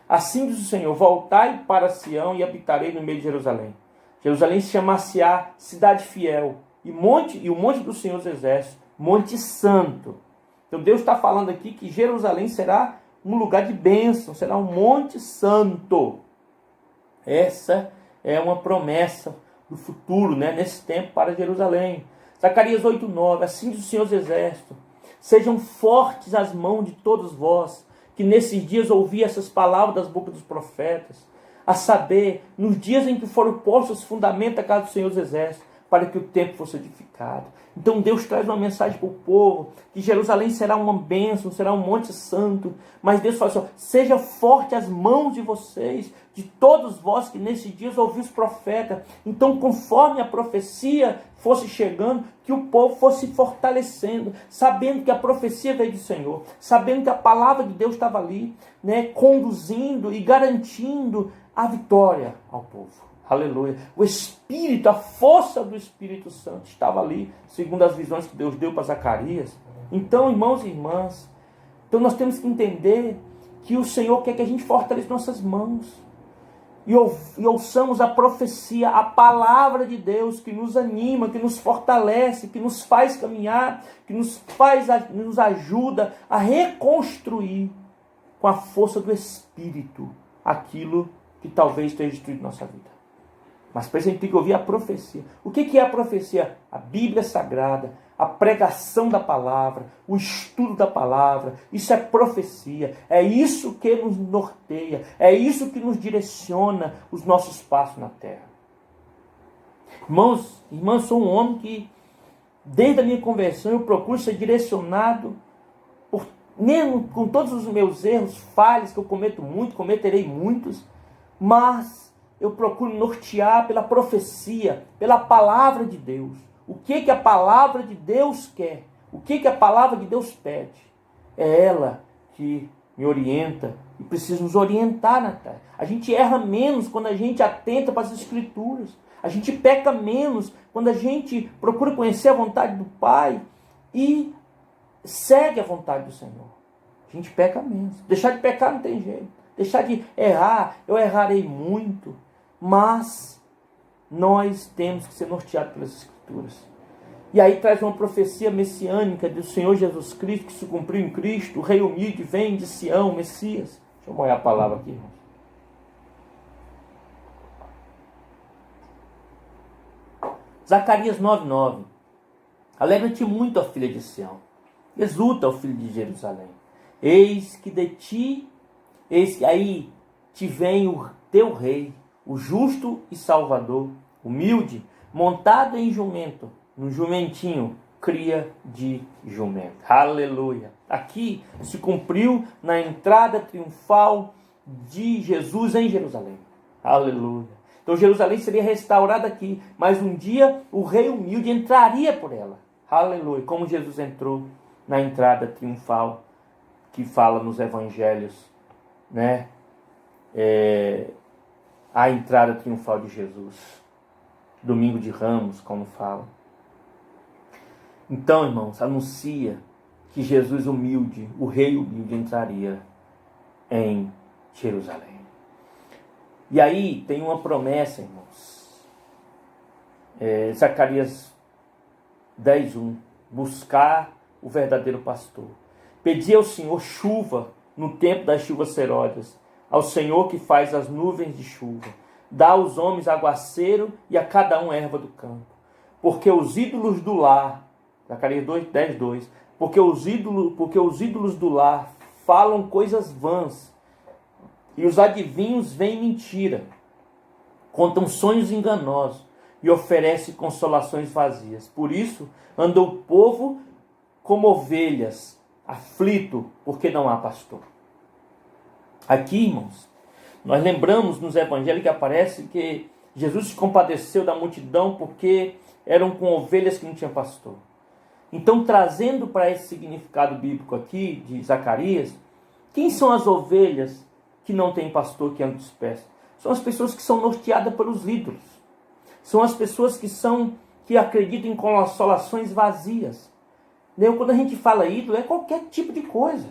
Assim diz o Senhor: voltai para Sião e habitarei no meio de Jerusalém. Jerusalém se chama-se-á cidade fiel e o monte do Senhor dos Exércitos, monte santo. Então Deus está falando aqui que Jerusalém será um lugar de bênção, será um monte santo. Essa é uma promessa do futuro, né, nesse tempo para Jerusalém. Zacarias 8:9, assim diz o Senhor dos Exércitos: sejam fortes as mãos de todos vós, que nesses dias ouvi essas palavras das bocas dos profetas, a saber, nos dias em que foram postos os fundamentos da casa do Senhor dos Exércitos, para que o templo fosse edificado. Então Deus traz uma mensagem para o povo, que Jerusalém será uma bênção, será um monte santo, mas Deus fala assim: seja forte as mãos de vocês, de todos vós que nesses dias ouvi os profetas. Então, conforme a profecia fosse chegando, que o povo fosse fortalecendo, sabendo que a profecia veio do Senhor, sabendo que a palavra de Deus estava ali, né, conduzindo e garantindo a vitória ao povo. Aleluia. O Espírito, a força do Espírito Santo estava ali, segundo as visões que Deus deu para Zacarias. Então, irmãos e irmãs, então nós temos que entender que o Senhor quer que a gente fortaleça nossas mãos. E ouçamos a profecia, a palavra de Deus que nos anima, que nos fortalece, que nos faz caminhar, que nos ajuda a reconstruir com a força do Espírito aquilo que talvez tenha destruído nossa vida. Mas para isso a gente tem que ouvir a profecia. O que é a profecia? A Bíblia Sagrada, a pregação da palavra, o estudo da palavra. Isso é profecia. É isso que nos norteia. É isso que nos direciona os nossos passos na terra. Irmãos, eu sou um homem que, desde a minha conversão, eu procuro ser direcionado, mesmo com todos os meus erros, falhas que eu cometo muito, cometerei muitos, mas eu procuro nortear pela profecia, pela palavra de Deus. O que a palavra de Deus quer? O que a palavra de Deus pede? É ela que me orienta e precisa nos orientar na terra. A gente erra menos quando a gente atenta para as Escrituras. A gente peca menos quando a gente procura conhecer a vontade do Pai e segue a vontade do Senhor. A gente peca menos. Deixar de pecar não tem jeito. Deixar de errar, eu errarei muito. Mas nós temos que ser norteados pelas Escrituras. E aí traz uma profecia messiânica do Senhor Jesus Cristo, que se cumpriu em Cristo, o Rei humilde vem de Sião, Messias. Deixa eu molhar a palavra aqui, irmãos. Zacarias 9:9. Alegra-te muito, ó filha de Sião. Exulta, ó filho de Jerusalém. Eis que de ti, eis que aí te vem o teu rei, o justo e salvador, humilde, montado em jumento, no jumentinho, cria de jumento. Aleluia. Aqui se cumpriu na entrada triunfal de Jesus em Jerusalém. Aleluia. Então Jerusalém seria restaurada aqui, mas um dia o rei humilde entraria por ela. Aleluia, como Jesus entrou na entrada triunfal que fala nos evangelhos, né? A entrada triunfal de Jesus. Domingo de Ramos, como fala. Então, irmãos, anuncia que Jesus humilde, o rei humilde, entraria em Jerusalém. E aí tem uma promessa, irmãos. Zacarias 10:1. Buscar o verdadeiro pastor. Pedir ao Senhor chuva no tempo das chuvas serôdias, ao Senhor que faz as nuvens de chuva. Dá aos homens aguaceiro e a cada um erva do campo. Porque os ídolos do lar, Zacarias 10:2, porque os ídolos do lar falam coisas vãs, e os adivinhos veem mentira, contam sonhos enganosos e oferecem consolações vazias. Por isso anda o povo como ovelhas, aflito, porque não há pastor. Aqui, irmãos, nós lembramos nos evangelhos que aparece que Jesus se compadeceu da multidão porque eram com ovelhas que não tinham pastor. Então, trazendo para esse significado bíblico aqui de Zacarias, quem são as ovelhas que não têm pastor, que andam dispersas? São as pessoas que são norteadas pelos ídolos. São as pessoas que acreditam em consolações vazias. Quando a gente fala ídolo, é qualquer tipo de coisa.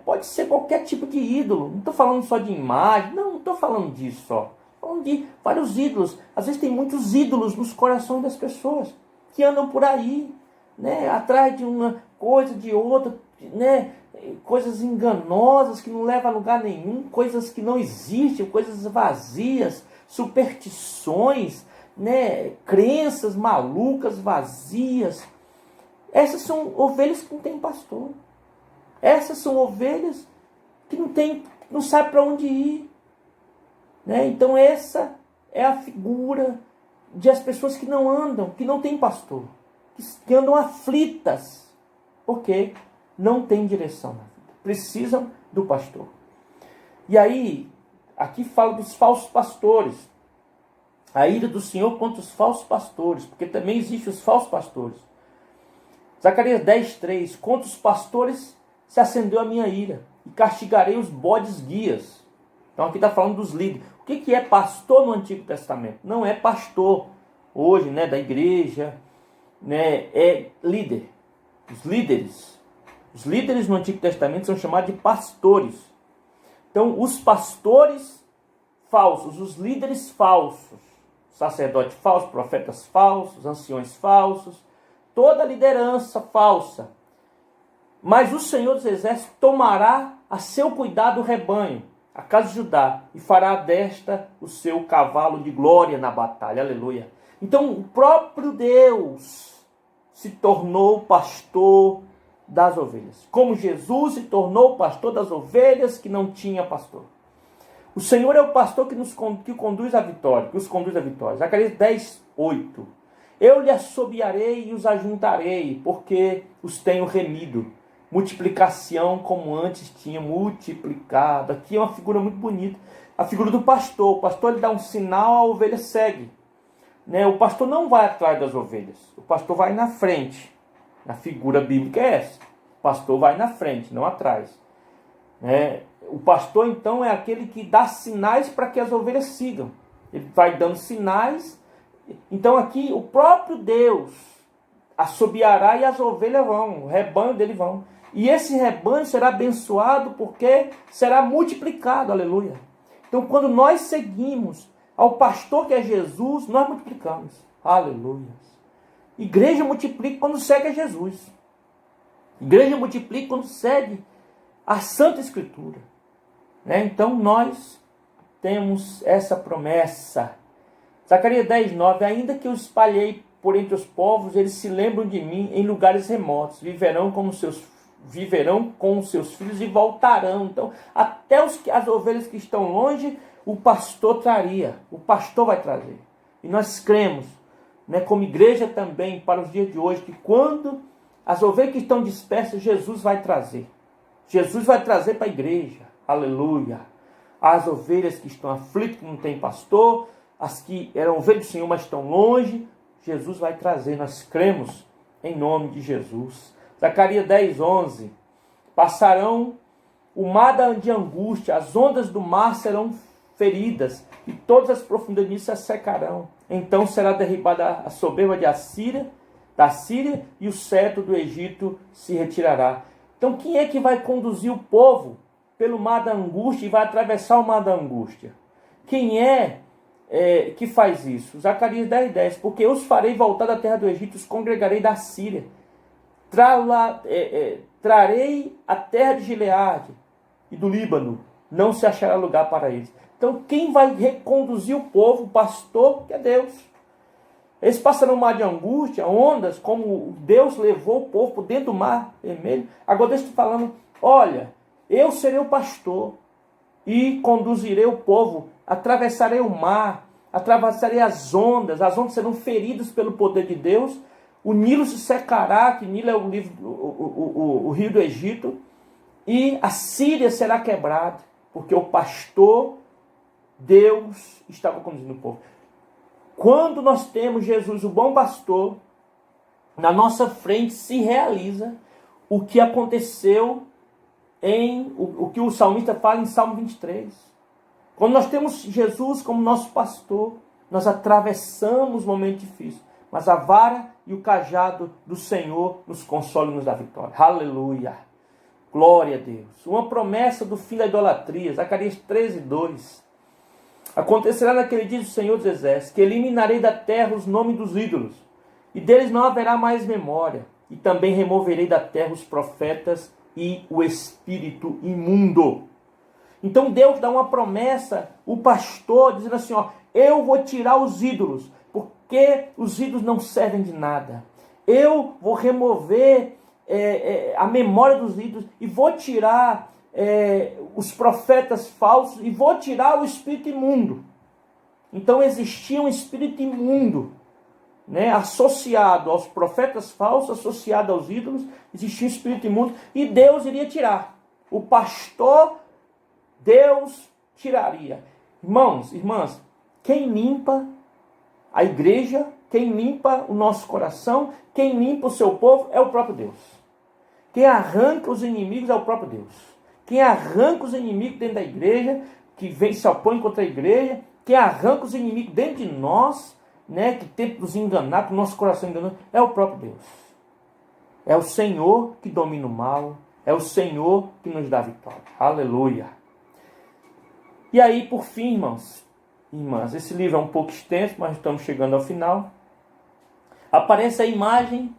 Pode ser qualquer tipo de ídolo. Não estou falando só de imagem, não estou falando disso só. Estou falando de vários ídolos. Às vezes tem muitos ídolos nos corações das pessoas que andam por aí, atrás de uma coisa, de outra, coisas enganosas que não levam a lugar nenhum, coisas que não existem, coisas vazias, superstições, crenças malucas, vazias. Essas são ovelhas que não têm pastor. Essas são ovelhas que não sabem para onde ir. Então essa é a figura de as pessoas que não andam, que não têm pastor, que andam aflitas, porque não têm direção na vida. Precisam do pastor. E aí, aqui fala dos falsos pastores. A ira do Senhor contra os falsos pastores, porque também existem os falsos pastores. Zacarias 10:3. Contra os pastores se acendeu a minha ira, e castigarei os bodes guias. Então aqui está falando dos líderes. O que é pastor no Antigo Testamento? Não é pastor hoje, da igreja, é líder. Os líderes. Os líderes no Antigo Testamento são chamados de pastores. Então, os pastores falsos, os líderes falsos, sacerdotes falsos, profetas falsos, anciões falsos, toda liderança falsa. Mas o Senhor dos Exércitos tomará a seu cuidado o rebanho, a casa de Judá, e fará desta o seu cavalo de glória na batalha. Aleluia. Então, o próprio Deus se tornou pastor das ovelhas. Como Jesus se tornou pastor das ovelhas que não tinha pastor. O Senhor é o pastor que conduz à vitória, que os conduz à vitória. Zacarias 10:8. Eu lhe assobiarei e os ajuntarei, porque os tenho remido. Multiplicação como antes tinha multiplicado. Aqui é uma figura muito bonita. A figura do pastor. O pastor ele dá um sinal, a ovelha segue. O pastor não vai atrás das ovelhas. O pastor vai na frente. A figura bíblica é essa. O pastor vai na frente, não atrás. O pastor, então, é aquele que dá sinais para que as ovelhas sigam. Ele vai dando sinais. Então, aqui, o próprio Deus assobiará e as ovelhas vão. O rebanho dele vão. E esse rebanho será abençoado porque será multiplicado. Aleluia. Então, quando nós seguimos ao pastor que é Jesus, nós multiplicamos. Aleluia. Igreja multiplica quando segue a Jesus. Igreja multiplica quando segue a Santa Escritura. Então nós temos essa promessa. Zacarias 10:9. Ainda que eu espalhei por entre os povos, eles se lembram de mim em lugares remotos. Viverão com os seus filhos e voltarão. Então, até as ovelhas que estão longe, o pastor traria. O pastor vai trazer. E nós cremos, como igreja também, para os dias de hoje, que quando as ovelhas que estão dispersas, Jesus vai trazer. Jesus vai trazer para a igreja. Aleluia. as ovelhas que estão aflitas, que não tem pastor, as que eram ovelhas do Senhor, mas estão longe. Jesus vai trazer, nós cremos em nome de Jesus. Zacarias 10:11. Passarão o mar de angústia, as ondas do mar serão feridas, e todas as profundezas se secarão. Então será derribada a soberba da Síria, e o cetro do Egito se retirará. Então quem é que vai conduzir o povo pelo mar da angústia e vai atravessar o mar da angústia? Quem é que faz isso? Zacarias 10:10. Porque eu os farei voltar da terra do Egito, os congregarei da Síria. Trarei a terra de Gileade e do Líbano, não se achará lugar para eles. Então quem vai reconduzir o povo, o pastor, que é Deus. Eles passarão um mar de angústia, ondas, como Deus levou o povo por dentro do mar vermelho. Agora Deus está falando, olha, eu serei o pastor e conduzirei o povo, atravessarei o mar, atravessarei as ondas serão feridas pelo poder de Deus, o Nilo se secará, que Nilo é o rio do Egito, e a Síria será quebrada, porque o pastor, Deus, estava conduzindo o povo. Quando nós temos Jesus, o bom pastor, na nossa frente se realiza o que aconteceu o que o salmista fala em Salmo 23. Quando nós temos Jesus como nosso pastor, nós atravessamos momentos difíceis, mas a vara e o cajado do Senhor nos consolam e nos dá vitória. Aleluia! Glória a Deus! Uma promessa do fim da idolatria, Zacarias 13:2. Acontecerá naquele dia, o Senhor dos Exércitos, que eliminarei da terra os nomes dos ídolos, e deles não haverá mais memória, e também removerei da terra os profetas e o espírito imundo. Então Deus dá uma promessa, o pastor, dizendo assim, eu vou tirar os ídolos, porque os ídolos não servem de nada. Eu vou remover a memória dos ídolos e vou tirar os profetas falsos e vou tirar o espírito imundo. Então existia um espírito imundo, associado aos profetas falsos, associado aos ídolos, existia um espírito imundo e Deus iria tirar. O pastor, Deus tiraria. Irmãos, irmãs, quem limpa a igreja, quem limpa o nosso coração, quem limpa o seu povo é o próprio Deus. Quem arranca os inimigos é o próprio Deus. Quem arranca os inimigos dentro da igreja, que vem se opõe contra a igreja, quem arranca os inimigos dentro de nós, que tenta nos enganar, que o nosso coração enganoso, é o próprio Deus. É o Senhor que domina o mal, é o Senhor que nos dá vitória. Aleluia! E aí, por fim, irmãos, irmãs, esse livro é um pouco extenso, mas estamos chegando ao final. Aparece a imagem,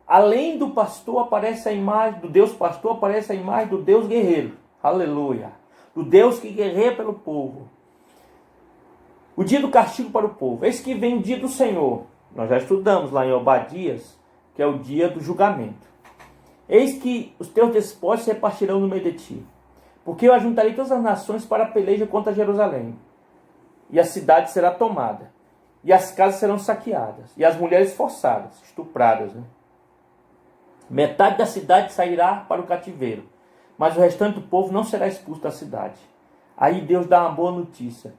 além do pastor, aparece a imagem do Deus pastor, aparece a imagem do Deus guerreiro. Aleluia! Do Deus que guerreia pelo povo. O dia do castigo para o povo. Eis que vem o dia do Senhor. Nós já estudamos lá em Obadias, que é o dia do julgamento. Eis que os teus despojos se repartirão no meio de ti. Porque eu ajuntarei todas as nações para a peleja contra Jerusalém. E a cidade será tomada. E as casas serão saqueadas. E as mulheres forçadas, estupradas. Metade da cidade sairá para o cativeiro. Mas o restante do povo não será expulso da cidade. Aí Deus dá uma boa notícia.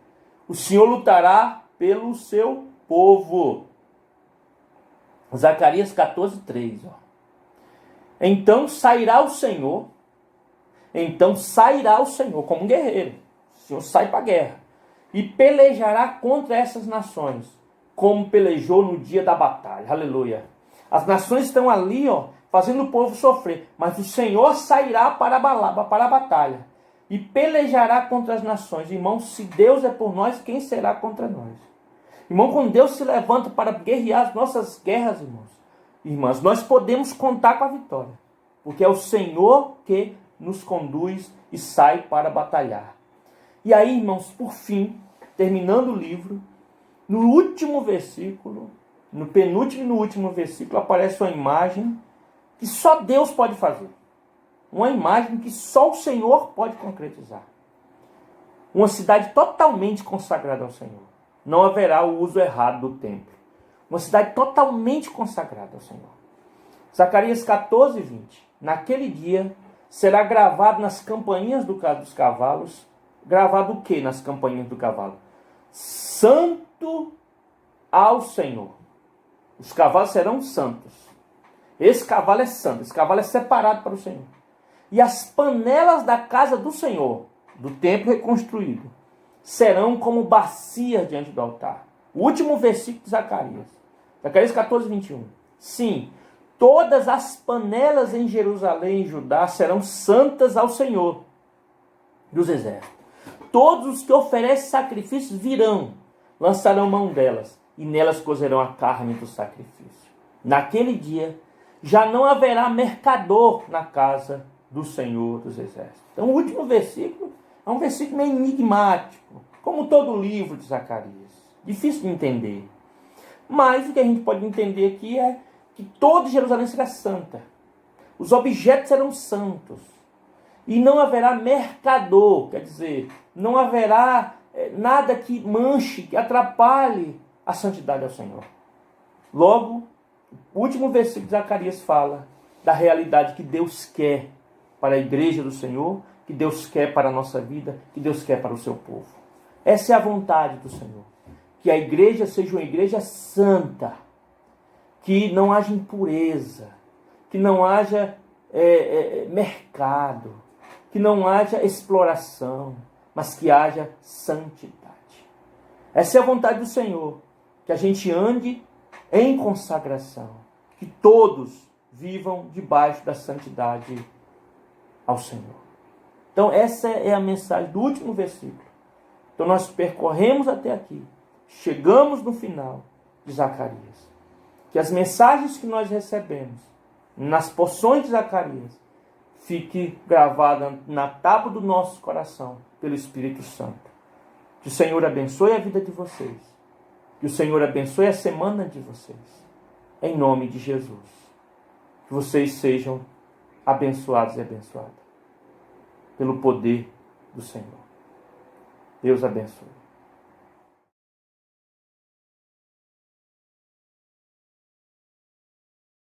O Senhor lutará pelo seu povo. Zacarias 14:3. Então sairá o Senhor como um guerreiro. O Senhor sai para a guerra. E pelejará contra essas nações, como pelejou no dia da batalha. Aleluia. As nações estão ali, fazendo o povo sofrer. Mas o Senhor sairá para a batalha. E pelejará contra as nações. Irmãos, se Deus é por nós, quem será contra nós? Irmão, quando Deus se levanta para guerrear as nossas guerras, irmãs, nós podemos contar com a vitória. Porque é o Senhor que nos conduz e sai para batalhar. E aí, irmãos, por fim, terminando o livro, no último versículo, no penúltimo e no último versículo, aparece uma imagem que só Deus pode fazer. Uma imagem que só o Senhor pode concretizar. Uma cidade totalmente consagrada ao Senhor. Não haverá o uso errado do templo. Uma cidade totalmente consagrada ao Senhor. Zacarias 14:20. Naquele dia será gravado nas campainhas dos cavalos gravado o que nas campainhas do cavalo? Santo ao Senhor. Os cavalos serão santos. Esse cavalo é santo, esse cavalo é separado para o Senhor. E as panelas da casa do Senhor, do templo reconstruído, serão como bacias diante do altar. O último versículo de Zacarias. Zacarias 14, 21. Sim, todas as panelas em Jerusalém e Judá serão santas ao Senhor dos exércitos. Todos os que oferecem sacrifícios virão, lançarão mão delas, e nelas cozerão a carne do sacrifício. Naquele dia, já não haverá mercador na casa do Senhor dos exércitos. Então, o último versículo é um versículo meio enigmático, como todo o livro de Zacarias. Difícil de entender. Mas o que a gente pode entender aqui é que toda Jerusalém será santa. Os objetos serão santos. E não haverá mercador, quer dizer, não haverá nada que manche, que atrapalhe a santidade ao Senhor. Logo, o último versículo de Zacarias fala da realidade que Deus quer para a igreja do Senhor, que Deus quer para a nossa vida, que Deus quer para o seu povo. Essa é a vontade do Senhor. Que a igreja seja uma igreja santa, que não haja impureza, que não haja mercado, que não haja exploração, mas que haja santidade. Essa é a vontade do Senhor, que a gente ande em consagração, que todos vivam debaixo da santidade ao Senhor. Então essa é a mensagem do último versículo. Então nós percorremos até aqui, chegamos no final de Zacarias. Que as mensagens que nós recebemos nas porções de Zacarias fique gravada na tábua do nosso coração pelo Espírito Santo. Que o Senhor abençoe a vida de vocês. Que o Senhor abençoe a semana de vocês. Em nome de Jesus. Que vocês sejam abençoados e abençoadas pelo poder do Senhor. Deus abençoe.